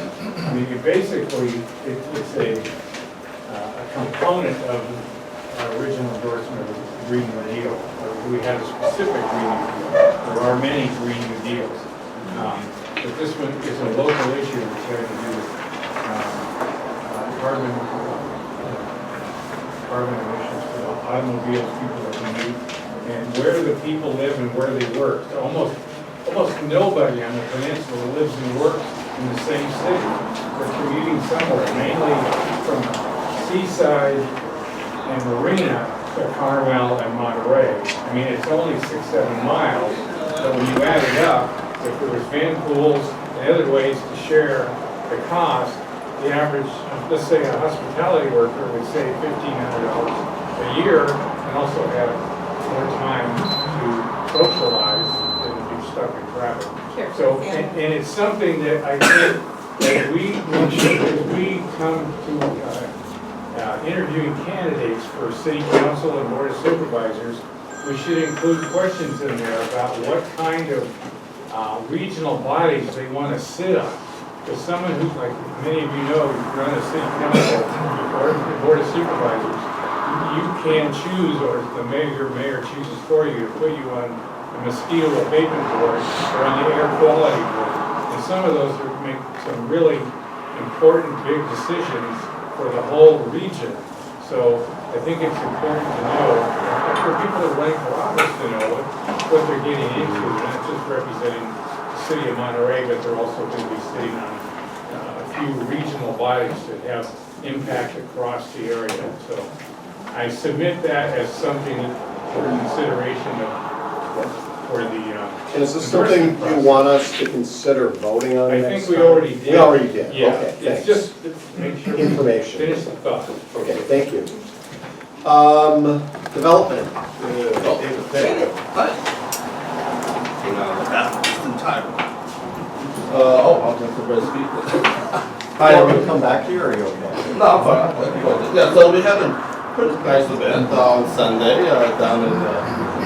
mean, it's a component of our original endorsement of the Green New Deal. We had a specific Green New Deal. There are many Green New Deals. But this one is a local issue which had to do with carbon emissions for the automobiles people that we need, and where the people live and where they work. Almost nobody on the peninsula lives and works in the same city. They're commuting somewhere, mainly from Seaside and Marina to Carmel and Monterey. I mean, it's only 6-7 miles, but when you add it up, if there was van pools and other ways to share the cost, the average, let's say a hospitality worker would save $1,500 a year and also have more time to socialize than be stuck in traffic. So, and it's something that I think that as we come to interviewing candidates for city council and board of supervisors, we should include questions in there about what kind of regional bodies they want to sit on. Because someone who, like many of you know, you're on a city council or the board of supervisors, you can choose, or the mayor chooses for you, to put you on the mosquito abatement board or on the air quality board. And some of those make some really important big decisions for the whole region. So I think it's important to know, for people that are running for office to know what they're getting into, not just representing the city of Monterey, but they're also going to be sitting on a few regional bodies that have impact across the area. So I submit that as something for consideration for the And is this something you want us to consider voting on I next think we time? already did. We already did, Yeah, okay, it's thanks. just make sure we Information. finish the thought. Okay, thank you. Development. David. Just in time. I'll just the best speaker. Hi, are we gonna come back to you, or are you okay? No, I'm fine. Yeah, so we had a pretty nice event on Sunday down in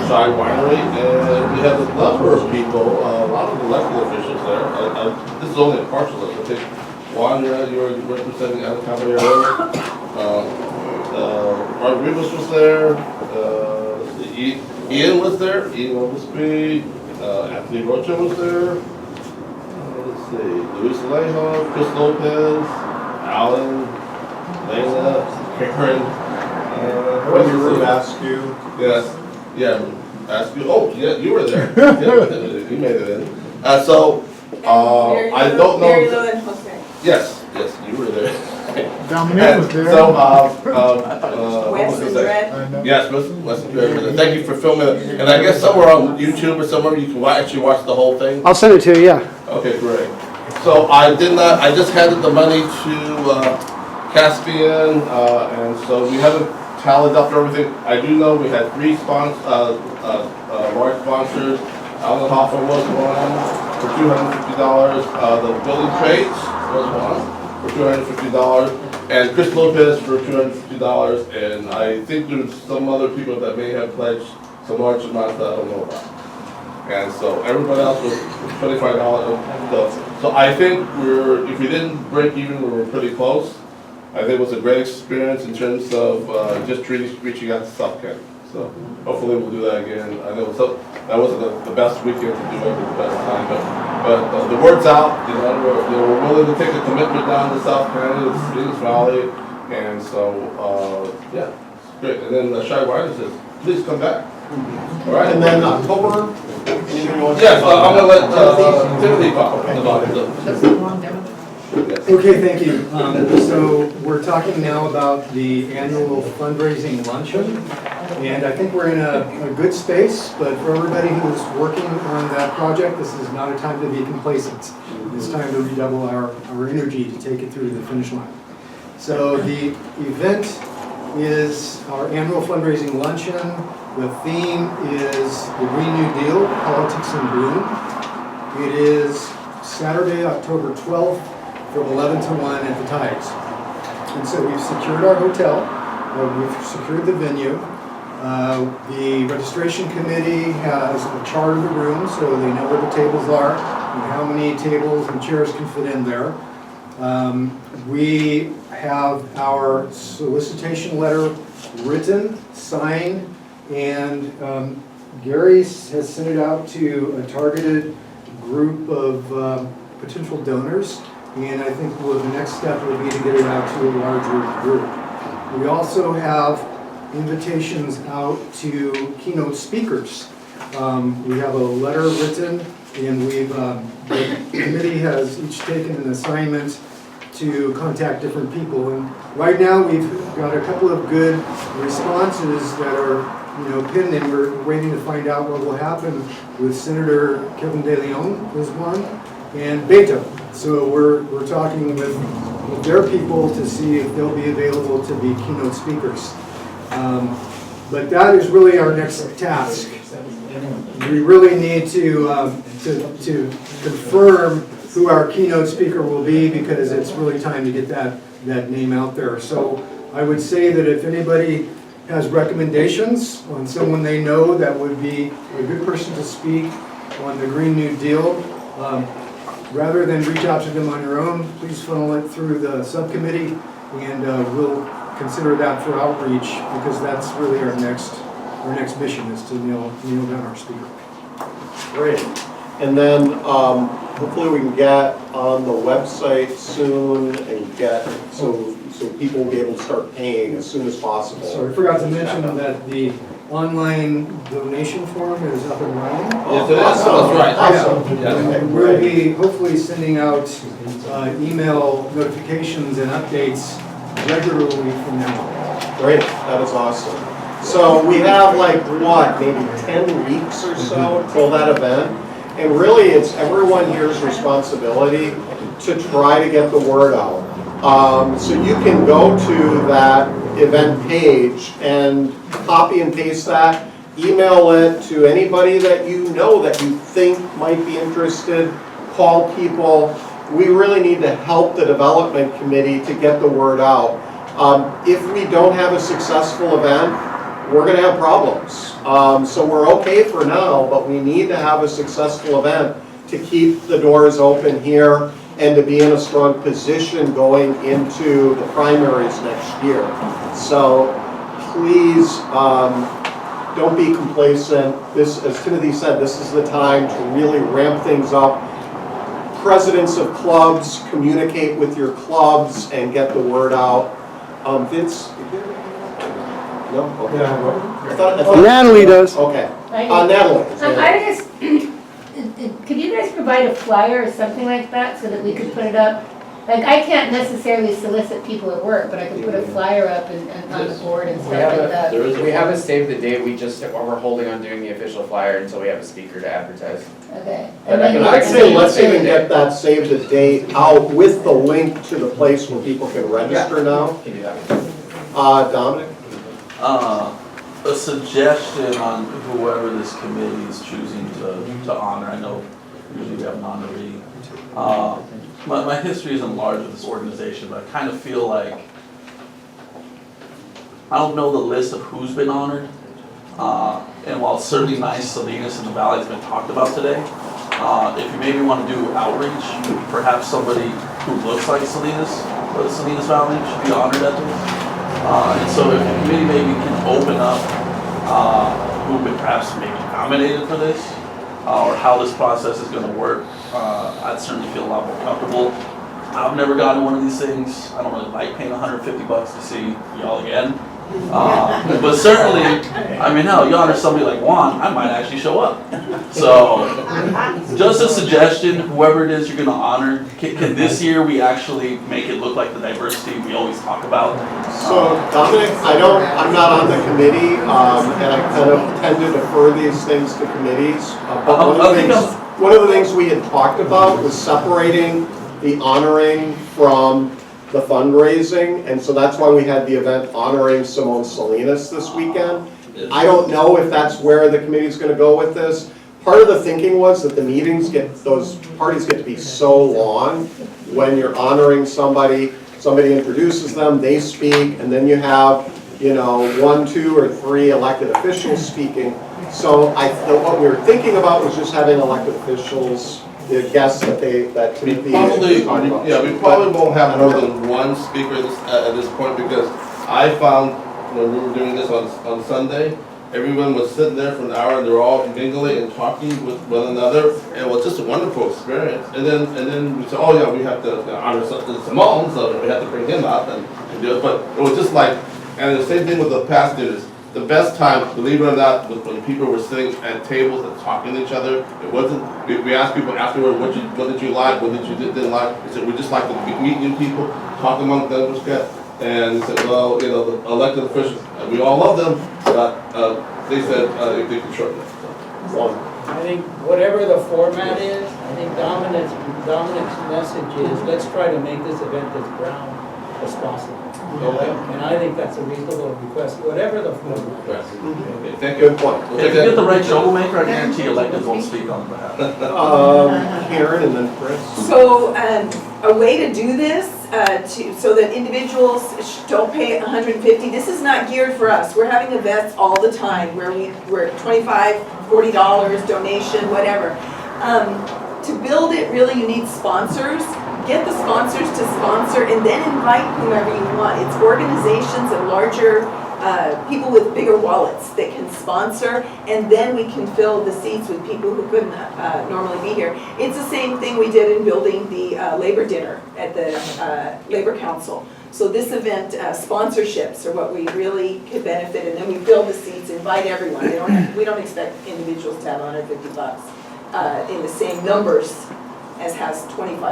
Shy Winery, and we had a number of people, a lot of elected officials there. This is only a partial list. I think Juan, you're representing out of Caballero. Rodriguez was there. Ian was there. Ian Oglesby. Anthony Rocha was there. Let's see. Luis Alejo, Chris Lopez, Alan, Lena, Karen. What did Rube ask you? Yes. Yeah. Ask you. Oh, yeah, you were there. Yeah, you made it in. I don't know. Mary Lou and Jose. Yes, you were there. Dominic was there. So, Wes and Red. yes, Wes and Red. Thank you for filming it. And I guess somewhere on YouTube or somewhere you can actually watch the whole thing. I'll send it to you, yeah. Okay, great. So I just handed the money to Caspian, and so we haven't tallied up everything. I do know we had 3 large sponsors. Alan Hoffman was one for $250. The building trades was one for $250, and Chris Lopez for $250. And I think there's some other people that may have pledged some large amounts that I don't know about. And so everybody else was $25. So I think if we didn't break even, we were pretty close. I think it was a great experience in terms of just reaching out to South County. So hopefully we'll do that again. I know that wasn't the best weekend to do it, the best time, but the word's out. You know, we're willing to take a commitment down to South Canada, the Salinas Valley, and so yeah, it's great. And then Shai Ryder says, please come back. All right. And then October. Yes, I'm gonna let Timothy talk about it. Okay, thank you. So we're talking now about the annual fundraising luncheon, and I think we're in a good space, but for everybody who's working on that project, this is not a time to be complacent. It's time to redouble our energy to take it through the finish line. So the event is our annual fundraising luncheon. The theme is the Green New Deal, Politics in Bloom. It is Saturday, October 12th, from 11 to 1 at the Tides. And so we've secured our hotel, we've secured the venue. The registration committee has a chart of the room, so they know where the tables are and how many tables and chairs can fit in there. We have our solicitation letter written, signed, and Gary has sent it out to a targeted group of potential donors. And I think the next step will be to get it out to a larger group. We also have invitations out to keynote speakers. We have a letter written, and the committee has each taken an assignment to contact different people. And right now we've got a couple of good responses that are pending. We're waiting to find out what will happen with Senator Kevin De Leon is one, and Beto. So we're talking with their people to see if they'll be available to be keynote speakers. But that is really our next task. We really need to confirm who our keynote speaker will be, because it's really time to get that name out there. So I would say that if anybody has recommendations on someone they know that would be a good person to speak on the Green New Deal, rather than reach out to them on your own, please funnel it through the subcommittee, and we'll consider that for outreach, because that's really our next mission, is to nail down our speaker. Great. And then hopefully we can get on the website soon and get so people will be able to start paying as soon as possible. So I forgot to mention that the online donation form is up and running. Yes, it is. That's right. Awesome. Yes. And we'll be hopefully sending out email notifications and updates regularly from now on. Great, that is awesome. So we have maybe 10 weeks or so till that event. And really it's everyone here's responsibility to try to get the word out. So you can go to that event page and copy and paste that, email it to anybody that you know that you think might be interested, call people. We really need to help the development committee to get the word out. If we don't have a successful event, we're going to have problems. So we're okay for now, but we need to have a successful event to keep the doors open here and to be in a strong position going into the primaries next year. So please don't be complacent. This, as Timothy said, this is the time to really ramp things up. Presidents of clubs, communicate with your clubs and get the word out. Vince? No? Okay. I thought Natalie does. Okay. Natalie. Natalie. I just, could you guys provide a flyer or something like that so that we could put it up? Like, I can't necessarily solicit people at work, but I could put a flyer up and on the board and stuff like that. We have a save the date, we're holding on doing the official flyer until we have a speaker to advertise. Okay. But I can I'd say let's even get that save the date out with the link to the place where people can register now. Can do that. Dominic? A suggestion on whoever this committee is choosing to honor. I know usually we have an honoree. My history isn't large with this organization, but I kind of feel like I don't know the list of who's been honored. And while it's certainly nice, Salinas and the Valley has been talked about today. If you maybe want to do outreach, perhaps somebody who looks like Salinas or the Salinas Valley should be honored at this. And so if the committee maybe can open up who would perhaps maybe nominated for this, or how this process is going to work, I'd certainly feel a lot more comfortable. I've never gotten one of these things. I don't really like paying $150 to see y'all again. But certainly, I mean, hell, you honor somebody like Juan, I might actually show up. So, just a suggestion, whoever it is you're going to honor, can this year we actually make it look like the diversity we always talk about? So Dominic, I'm not on the committee, and I kind of tend to defer these things to committees. But one of the things we had talked about was separating the honoring from the fundraising, and so that's why we had the event honoring Simone Salinas this weekend. I don't know if that's where the committee's going to go with this. Part of the thinking was that the meetings those parties get to be so long when you're honoring somebody introduces them, they speak, and then you have, 1, 2, or 3 elected officials speaking. So what we were thinking about was just having elected officials, the guests that Timothy is talking about. Yeah, we probably won't have more than one speaker at this point, because I found when we were doing this on Sunday, everyone was sitting there for an hour and they were all mingling and talking with one another, and it was just a wonderful experience. And then we said, oh yeah, we have to honor Simone, so we have to bring him up and do it. But it was just like, and the same thing with the past dinners. The best time, believe it or not, was when people were sitting at tables and talking to each other. It wasn't, we asked people afterward, what did you like, what did you didn't like? They said, we just like to meet new people, talk among them, and they said, well, the elected officials, we all love them, but they said if they could shorten it. I think whatever the format is, I think Dominic's message is, let's try to make this event as brown as possible. Okay. And I think that's a reasonable request, whatever the format. Okay, thank you. Good point. If you get the right troublemaker, I guarantee electeds won't speak on behalf. Karen and then Chris. So a way to do this, so that individuals don't pay $150, this is not geared for us. We're having events all the time where we're $25, $40, donation, whatever. To build it, really you need sponsors. Get the sponsors to sponsor and then invite whomever you want. It's organizations and larger people with bigger wallets that can sponsor, and then we can fill the seats with people who couldn't normally be here. It's the same thing we did in building the labor dinner at the Labor Council. So this event, sponsorships are what we really could benefit, and then we fill the seats, invite everyone. We don't expect individuals to have $150 in the same numbers as has $25, $50.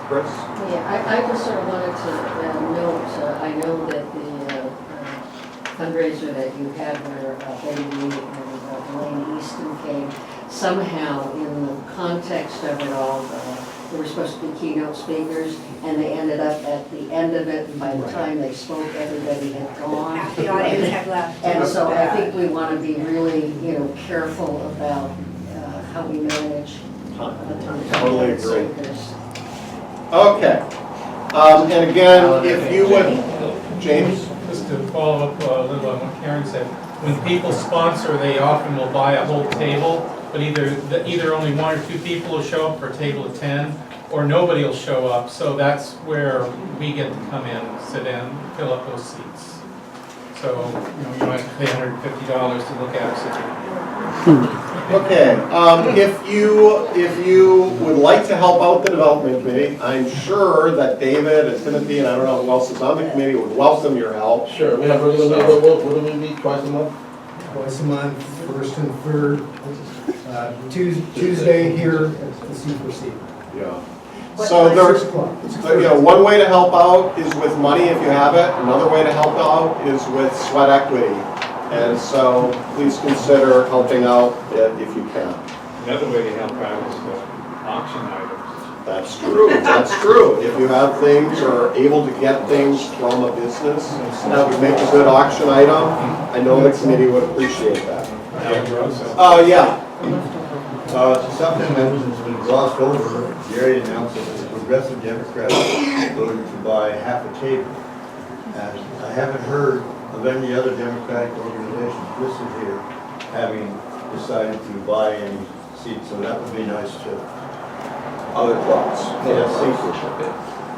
Chris? Yeah, I just sort of wanted to note, I know that the fundraiser that you had where Betty Reed and Elaine Easton came, somehow in the context of it all, they were supposed to be keynote speakers, and they ended up at the end of it, and by the time they spoke, everybody had gone. The audience had left. And so I think we want to be really, careful about how we manage. Totally agree. Okay. And again, if you would, James? Just to follow up a little on what Karen said, when people sponsor, they often will buy a whole table, but either only 1 or 2 people will show up for a table of 10, or nobody will show up. So that's where we get to come in, sit in, fill up those seats. So you might pay $150 to look at us. Okay, if you would like to help out the development committee, I'm sure that David and Timothy and I don't know who else is on the committee would welcome your help. Sure, we have regular meeting, what do we meet, twice a month? Twice a month, first and third, Tuesday here at the C4C. Yeah. So there's, one way to help out is with money if you have it. Another way to help out is with sweat equity. And so please consider helping out if you can. Another way to help out is auction items. That's true. That's true. If you have things or are able to get things from a business, that would make a good auction item. I know the committee would appreciate that. Yeah. Something that has been glossed over, Gary announced that the Progressive Democrats voted to buy half a table. And I haven't heard of any other Democratic organizations listed here having decided to buy any seats, so that would be nice too. Other clubs? Yes.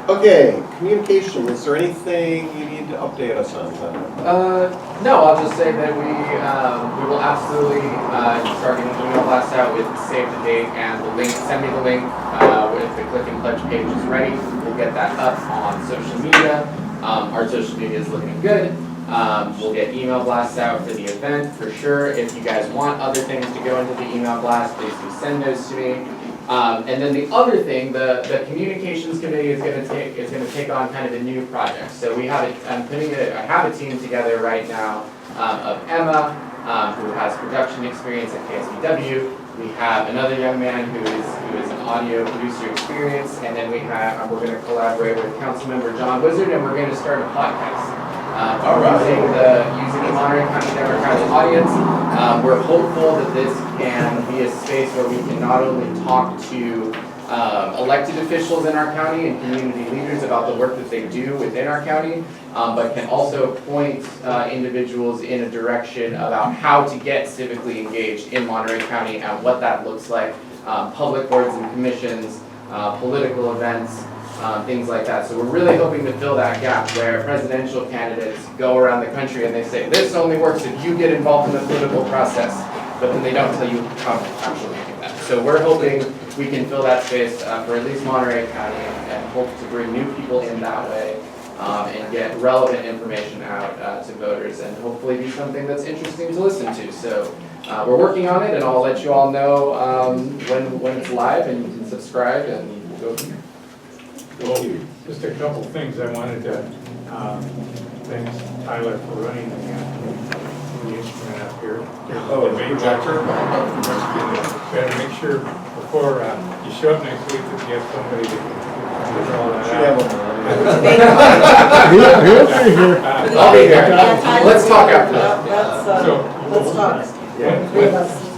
Okay, communication, is there anything you need to update us on? No, I'll just say that we will absolutely start getting email blasts out with save the date and the link. Send me the link if the click and pledge page is ready. We'll get that up on social media. Our social media is looking good. We'll get email blasts out for the event for sure. If you guys want other things to go into the email blast, please do send those to me. And then the other thing, the communications committee is going to take on kind of a new project. So we have I have a team together right now of Emma, who has production experience at KSBW. We have another young man who is an audio producer experience, and then we're going to collaborate with Councilmember John Wizard, and we're going to start a podcast. Using the Monterey County Democratic audience. We're hopeful that this can be a space where we can not only talk to elected officials in our county and community leaders about the work that they do within our county, but can also point individuals in a direction about how to get civically engaged in Monterey County and what that looks like, public boards and commissions, political events, things like that. So we're really hoping to fill that gap where presidential candidates go around the country and they say, this only works if you get involved in the political process, but then they don't tell you how to actually do that. So we're hoping we can fill that space for at least Monterey County and hope to bring new people in that way and get relevant information out to voters and hopefully be something that's interesting to listen to. So we're working on it, and I'll let you all know when it's live, and you can subscribe and we'll go from there. Well, just a couple things I wanted to thank Tyler for running the instrument up here. Oh, the projector? Better make sure before you show up next week that you have somebody that can draw that out. I'll be here. Let's talk after that. Let's talk.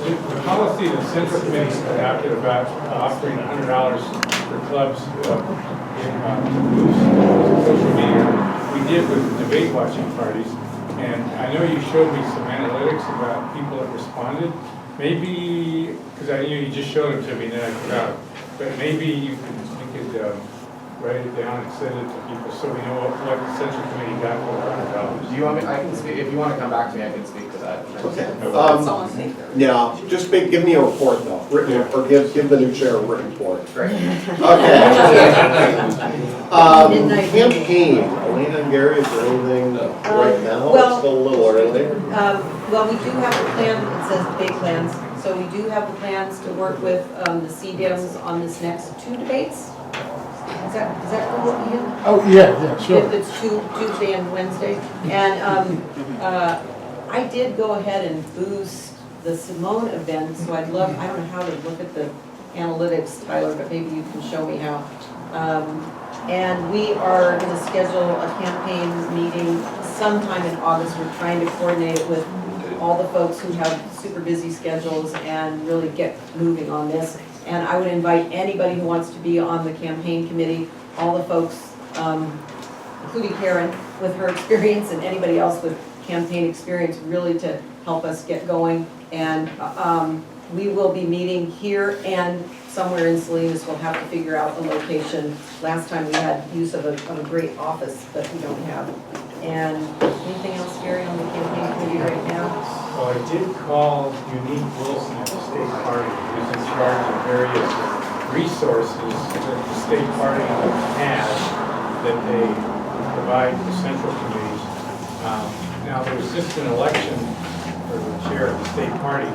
The policy that Central Committee adopted about offering $100 for clubs in social media, we did with debate watching parties. And I know you showed me some analytics about people that responded. Maybe, because I knew you just showed them to me and then I forgot. But maybe you could write it down and send it to people so we know what the Central Committee got for $100. Do you want me? I can speak. If you want to come back to me, I can speak to that. Okay. Yeah, just give me a report though, written, or give the new chair a written report. Great. Okay. Campaign, Elena and Gary, is there anything right now? well, It's still a little early. Well, we do have the plan, it says big plans, so we do have the plans to work with the CDEMs on this next 2 debates. Is that cool, Ian? Oh, yeah, sure. It's Tuesday and Wednesday. And I did go ahead and boost the Simone event, so I'd love, I don't know how to look at the analytics, Tyler, but maybe you can show me how. And we are going to schedule a campaign meeting sometime in August. We're trying to coordinate it with all the folks who have super busy schedules and really get moving on this. And I would invite anybody who wants to be on the campaign committee, all the folks, including Karen with her experience and anybody else with campaign experience, really to help us get going. And we will be meeting here and somewhere in Salinas. We'll have to figure out a location. Last time we had use of a great office that we don't have. And anything else, Gary, on the campaign committee right now? Well, I did call Unique Wilson at the state party, who's in charge of various resources that the state party has that they provide to central committees. Now, there was just an election for the chair of the state party,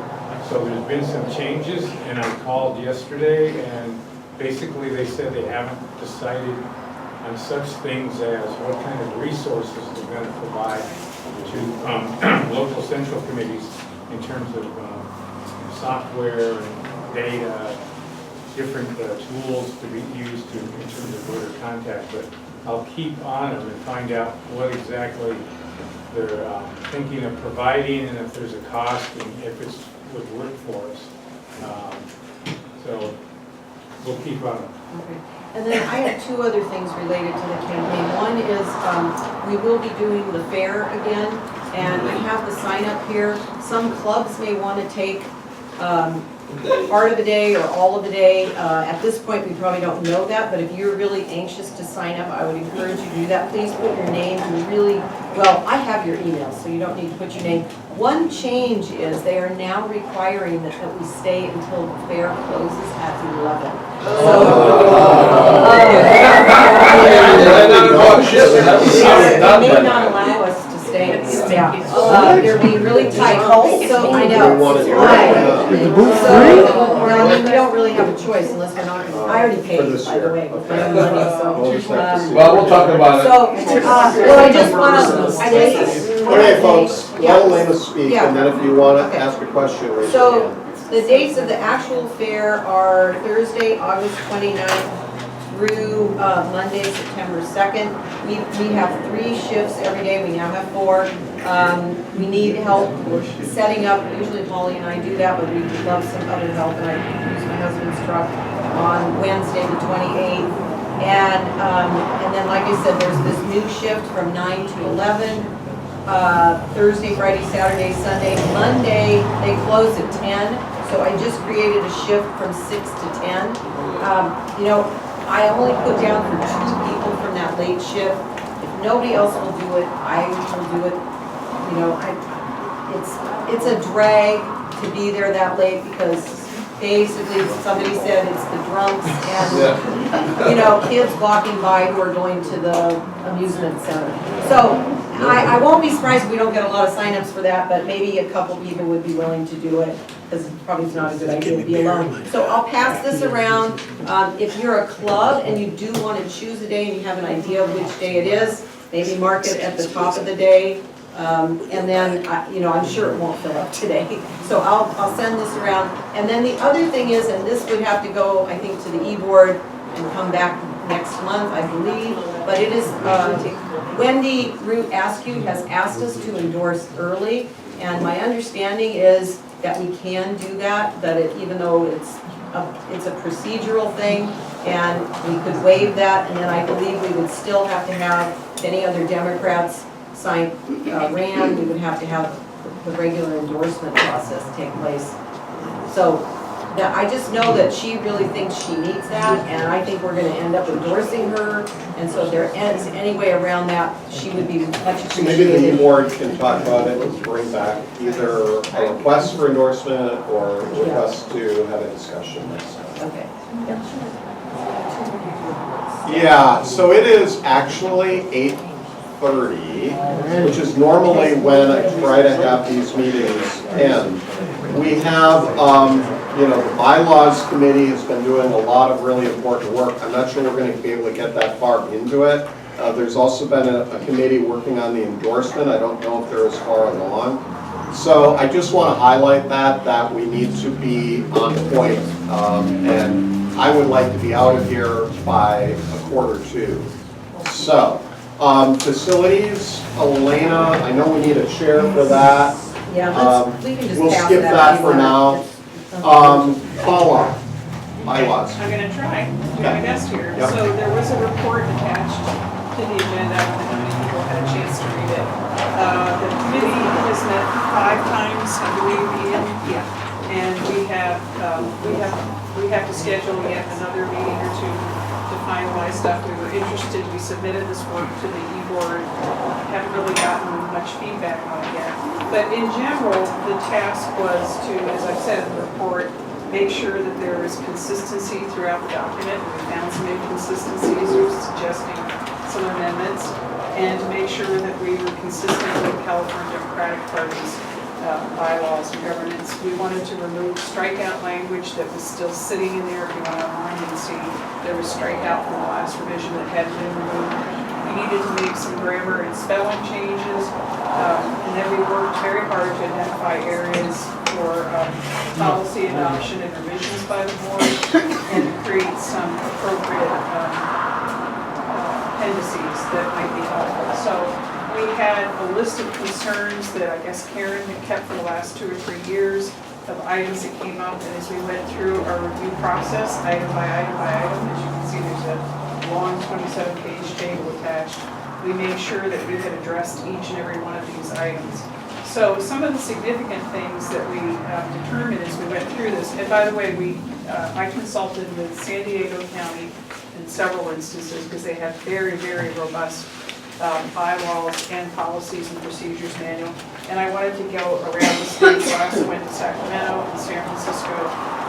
so there's been some changes, and I called yesterday, and basically they said they haven't decided on such things as what kind of resources they're going to provide to local central committees in terms of software and data, different tools to be used in terms of voter contact. But I'll keep on them and find out what exactly they're thinking of providing and if there's a cost and if it would work for us. So we'll keep on them. Okay. And then I have 2 other things related to the campaign. One is we will be doing the fair again, and I have the sign up here. Some clubs may want to take part of the day or all of the day. At this point, we probably don't know that, but if you're really anxious to sign up, I would encourage you to do that. Please put your name and really, well, I have your email, so you don't need to put your name. One change is they are now requiring that we stay until the fair closes at 11. They may not allow us to stay, yeah. They're being really tight, so I know. I mean, we don't really have a choice unless we're not gonna, I already paid, by the way, with my own money, so. Well, we'll talk about it. So, well, I just wanna, Okay, folks, Yeah. let Elena speak, Yeah. and then if you want to ask a question, raise your So, hand. the dates of the actual fair are Thursday, August 29th through Monday, September 2nd. We have 3 shifts every day, we now have 4. We need help setting up, usually Holly and I do that, but we would love some other help, and I use my husband's truck on Wednesday, the 28th. And then, like I said, there's this new shift from 9 to 11. Thursday, Friday, Saturday, Sunday, Monday, they close at 10. So I just created a shift from 6 to 10. You know, I only put down for 2 people from that late shift. If nobody else will do it, I will do it. You know, it's a drag to be there that late because basically somebody said it's the drunks and, you know, kids walking by who are going to the amusement center. So I won't be surprised if we don't get a lot of signups for that, but maybe a couple people would be willing to do it because it probably is not a good idea to be alone. So I'll pass this around. If you're a club and you do want to choose a day and you have an idea of which day it is, maybe mark it at the top of the day. And then, you know, I'm sure it won't fill up today. So I'll send this around. And then the other thing is, and this would have to go, I think, to the e-board and come back next month, I believe. But it is, Wendy Root Askew has asked us to endorse early. And my understanding is that we can do that, even though it's a procedural thing, and we could waive that. And then I believe we would still have to have any other Democrats sign, ran, we would have to have the regular endorsement process take place. So I just know that she really thinks she needs that, and I think we're gonna end up endorsing her, and so if there is any way around that, she would be much So maybe the appreciated. board can talk about it and bring back either a request for endorsement or a request to have a discussion next time. Okay. Yeah, so it is actually 8:30, which is normally when I try to have these meetings end. We have, you know, the bylaws committee has been doing a lot of really important work. I'm not sure we're going to be able to get that far into it. There's also been a committee working on the endorsement. I don't know if they're as far along. So I just want to highlight that we need to be on point, and I would like to be out of here by 1:45. So, facilities, Elena, I know we need a chair for that. Yeah, we can just We'll pass skip that that if you for want. now. Follow-up, bylaws. I'm gonna try, do my best here. Yep. So there was a report attached to the agenda, I don't know how many people had a chance to read it. The committee has met 5 times, I believe, Ian. Yeah. And we have to schedule yet another meeting or 2 to finalize stuff. We were interested, we submitted this work to the e-board, haven't really gotten much feedback on it yet. But in general, the task was to, as I've said in the report, make sure that there is consistency throughout the document. We found some inconsistencies, we were suggesting some amendments, and to make sure that we were consistent with California Democratic Party's bylaws and governance. We wanted to remove strikeout language that was still sitting in there. If you went online, you can see there was strikeout from the last revision that hadn't been removed. We needed to make some grammar and spelling changes, and then we worked very hard to identify areas for policy adoption and revisions by the board, and to create some appropriate appendices that might be helpful. So we had a list of concerns that I guess Karen had kept for the last 2 or 3 years of items that came up, and as we went through our review process, item by item by item, as you can see, there's a long 27-page table attached. We made sure that we had addressed each and every one of these items. So So some of the significant things that we determined as we went through this, and by the way, I consulted with San Diego County in several instances because they have very, very robust bylaws and policies and procedures manual. And I wanted to go around the state, so I also went to Sacramento and San Francisco,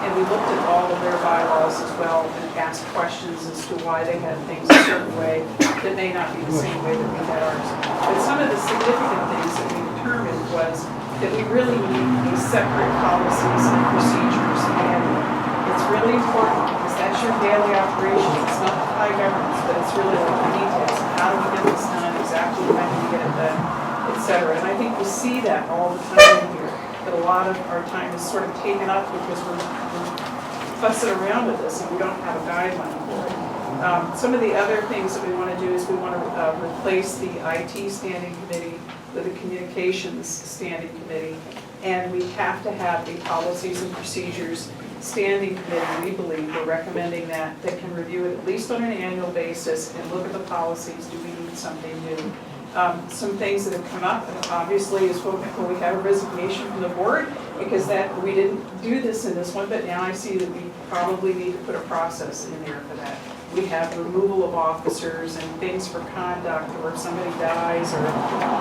and we looked at all of their bylaws as well and asked questions as to why they had things a certain way that may not be the same way that we had ours. But some of the significant things that we determined was that we really need these separate policies and procedures, and it's really important because that's your daily operations. It's not the high governance, but it's really like the details. How do we get this done? Exactly when do we get it done, et cetera. And I think we see that all the time here, that a lot of our time is sort of taken up because we're fussing around with this and we don't have a guideline for it. Some of the other things that we want to do is we want to replace the IT standing committee with a communications standing committee. And we have to have a policies and procedures standing committee, we believe, we're recommending that can review it at least on an annual basis and look at the policies. Do we need something new? Some things that have come up, obviously, is when we have a resignation from the board, because that we didn't do this in this one, but now I see that we probably need to put a process in there for that. We have removal of officers and things for conduct, or if somebody dies, or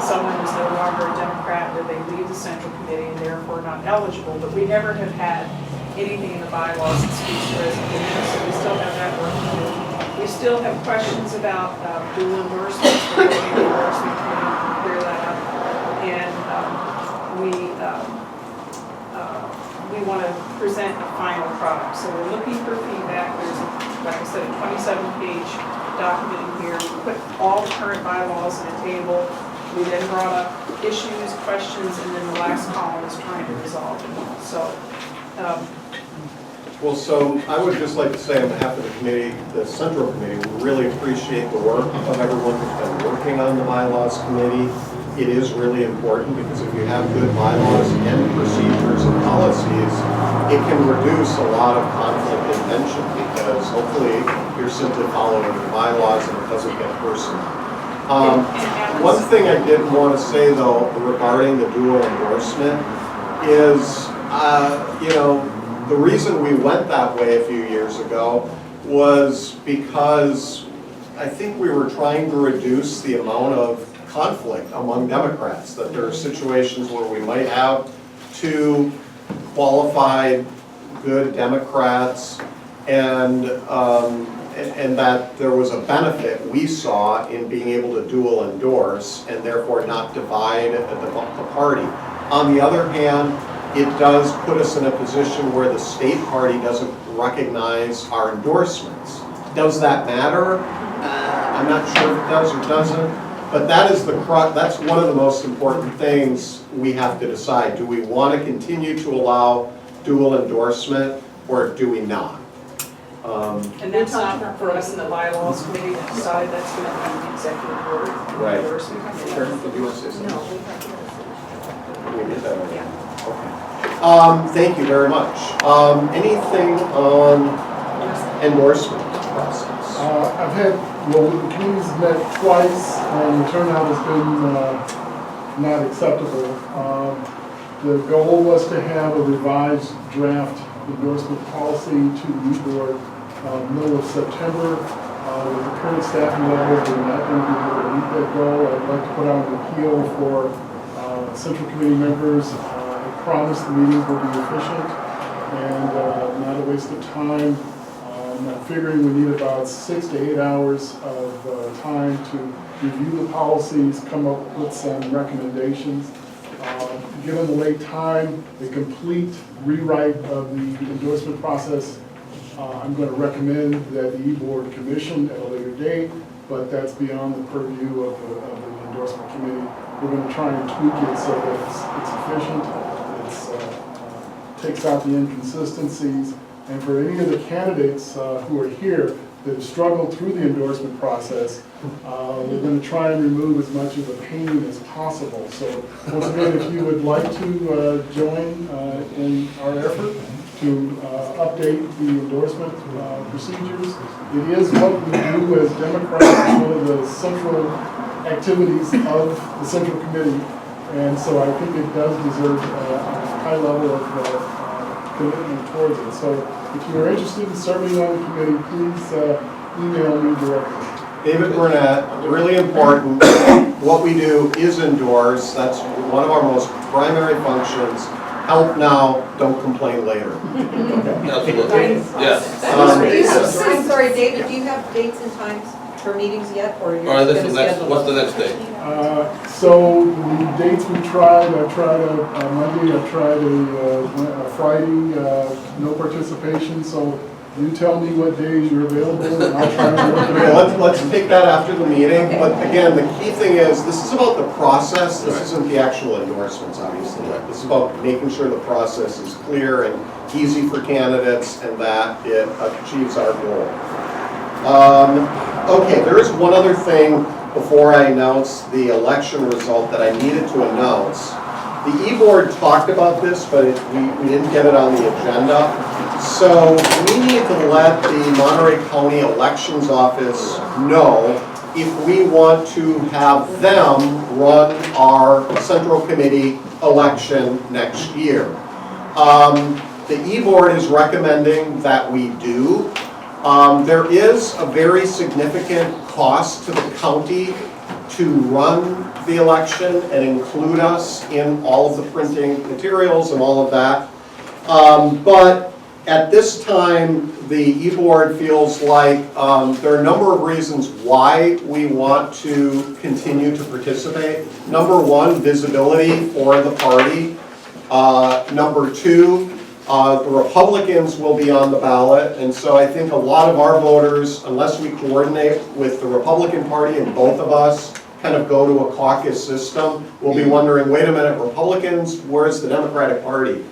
someone is no longer a Democrat, or they leave the central committee and therefore not eligible, but we never have had anything in the bylaws that speaks to resignation, so we still have that work to do. We still have questions about dual endorsements, we're looking at the endorsement committee to clear that up, and we want to present a final product. So we're looking for feedback. There's, like I said, a 27-page document in here. We put all the current bylaws in a table. We then brought up issues, questions, and then the last column is trying to resolve them. So. Well, so I would just like to say on behalf of the committee, the Central Committee, we really appreciate the work of everyone who's been working on the bylaws committee. It is really important because if you have good bylaws and procedures and policies, it can reduce a lot of conflict and tension because hopefully you're simply following the bylaws and it doesn't get personal. One thing I did want to say though regarding the dual endorsement is, the reason we went that way a few years ago was because I think we were trying to reduce the amount of conflict among Democrats, that there are situations where we might have two qualified, good Democrats, and that there was a benefit we saw in being able to dual endorse and therefore not divide the party. On the other hand, it does put us in a position where the state party doesn't recognize our endorsements. Does that matter? I'm not sure if it does or doesn't. But that is that's one of the most important things we have to decide. Do we want to continue to allow dual endorsement or do we not? And that's not for us in the bylaws committee to decide. That's going to be the executive board. Right. Endorsement committee. Do you want to say something? No, we have to. We did that already. Yeah. Okay. Thank you very much. Anything on endorsement process? I've had, the committee's met twice, and the turnout has been not acceptable. The goal was to have a revised draft endorsement policy to the e-board middle of September. With the current staffing levels, we're not going to be able to meet that goal. I'd like to put out an appeal for Central Committee members. I promise the meetings will be efficient and not a waste of time. I'm figuring we need about 6 to 8 hours of time to review the policies, come up with some recommendations. Given the late time, the complete rewrite of the endorsement process, I'm going to recommend that the e-board commission at a later date, but that's beyond the purview of the endorsement committee. We're going to try and tweak it so that it's efficient, it takes out the inconsistencies, and for any of the candidates who are here that have struggled through the endorsement process, we're going to try and remove as much of the pain as possible. So once again, if you would like to join in our effort to update the endorsement procedures, it is what we do as Democrats. It's one of the central activities of the Central Committee. And so I think it does deserve a high level of commitment towards it. So if you're interested in serving on the committee, please email me directly. David Burnett, really important. What we do is endorse. That's one of our most primary functions. Help now, don't complain later. Absolutely. Yes. I'm sorry, David, do you have dates and times for meetings yet, or you're All right, just this gonna is next, schedule? what's the next date? So the dates I tried Monday, I tried a Friday, no participation, so you tell me what days you're available and I'll try to work it Okay, out. let's take that after the meeting, but again, the key thing is, this is about the process, this isn't the actual endorsements, obviously. This is about making sure the process is clear and easy for candidates and that it achieves our goal. Okay, there is one other thing before I announce the election result that I needed to announce. The e-board talked about this, but we didn't get it on the agenda. So we need to let the Monterey County Elections Office know if we want to have them run our Central Committee election next year. The e-board is recommending that we do. There is a very significant cost to the county to run the election and include us in all of the printing materials and all of that. But at this time, the e-board feels like there are a number of reasons why we want to continue to participate. Number one, visibility for the party. Number two, the Republicans will be on the ballot, and so I think a lot of our voters, unless we coordinate with the Republican Party and both of us kind of go to a caucus system, we'll be wondering, wait a minute, Republicans, where's the Democratic Party?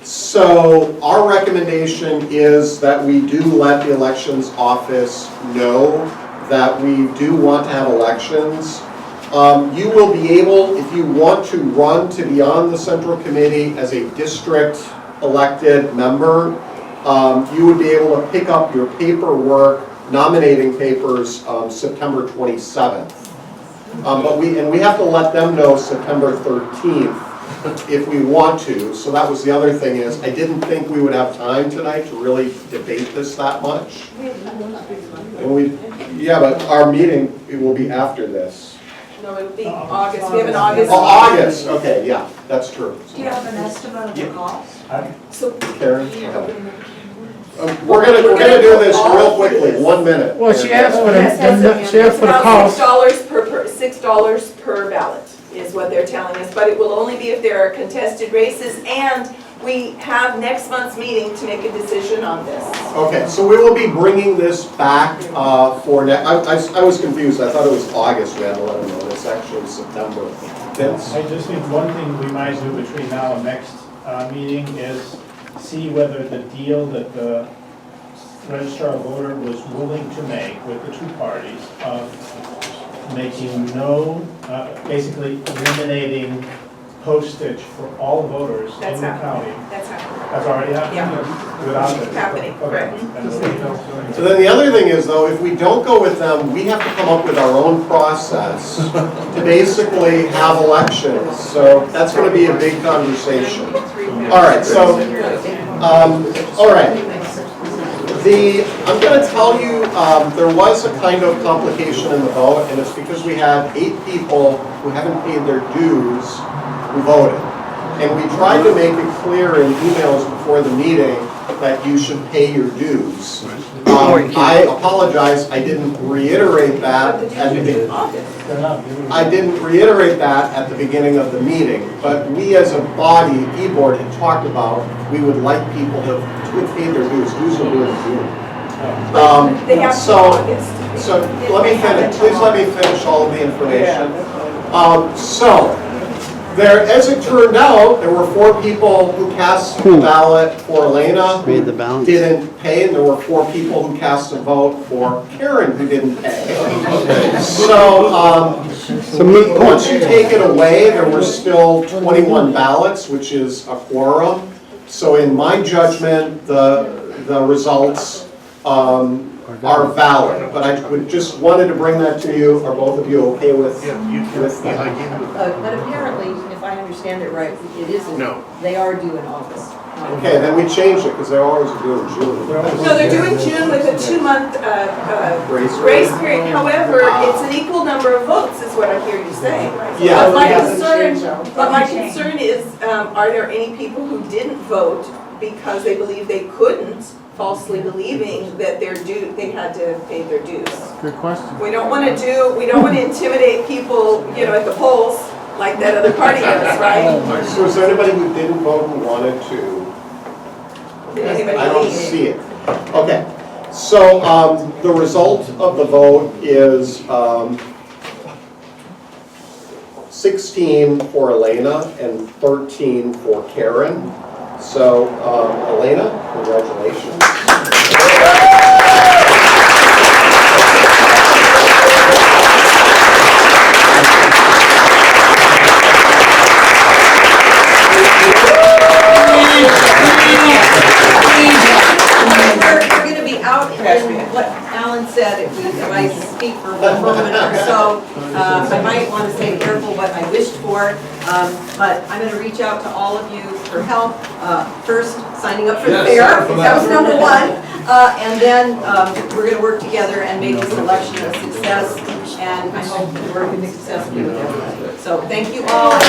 So our recommendation is that we do let the elections office know that we do want to have elections. You will be able, if you want to run to be on the Central Committee as a district elected member, you would be able to pick up your paperwork, nominating papers, September 27th. But we have to let them know September 13th if we want to. So that was the other thing is, I didn't think we would have time tonight to really debate this that much. And yeah, but our meeting, it will be after this. No, it would be August. We have an August. Oh, August, okay, yeah, that's true. Do you have an estimate of the cost? So, Karen? We're gonna do this real quickly, 1 minute. Well, she asked for the cost. $6 per ballot is what they're telling us, but it will only be if there are contested races, and we have next month's meeting to make a decision on this. Okay, so we will be bringing this back for next. I was confused. I thought it was August. We had to let them know. It's actually September. Vince? I just think one thing we might do between now and next meeting is see whether the deal that the registrar of voter was willing to make with the two parties of making basically eliminating postage for all voters in the county. That's happening. That's already happening? Yeah. Without it? Happening, correct. So then the other thing is, though, if we don't go with them, we have to come up with our own process to basically have elections. So that's going to be a big conversation. All right, so, all right. I'm going to tell you, there was a kind of complication in the vote, and it's because we had 8 people who haven't paid their dues who voted. And we tried to make it clear in emails before the meeting that you should pay your dues. I apologize, I didn't reiterate that at the beginning. I didn't reiterate that at the beginning of the meeting, but we as a body, e-board, had talked about we would like people to pay their dues. Dues are due in June. So let me finish. Please let me finish all of the information. As it turned out, there were 4 people who cast a ballot for Elena who didn't pay, and there were 4 people who cast a vote for Karen who didn't pay. So once you take it away, there were still 21 ballots, which is a quorum. So in my judgment, the results are valid, but I would just wanted to bring that to you. Are both of you okay with that? But apparently, if I understand it right, it isn't. No. They are due in August. Okay, then we changed it, because they always do in June. No, they're doing June with a 2-month grace period. However, it's an equal number of votes, is what I hear you saying. Yeah. But my concern is, are there any people who didn't vote because they believe they couldn't, falsely believing that they're due, they had to pay their dues? Good question. We don't want to intimidate people, at the polls like that other party does, right? So is there anybody who didn't vote who wanted to? I don't see it. Okay, so the result of the vote is 16 for Elena and 13 for Karen. So Elena, congratulations. We're going to be out in what Alan said, if I speak for one moment or so, I might want to say careful what I wished for, but I'm going to reach out to all of you for help. First, signing up for the fair, that was number one, and then we're going to work together and make this election a success, and I hope we're going to be successful with everybody. So thank you all.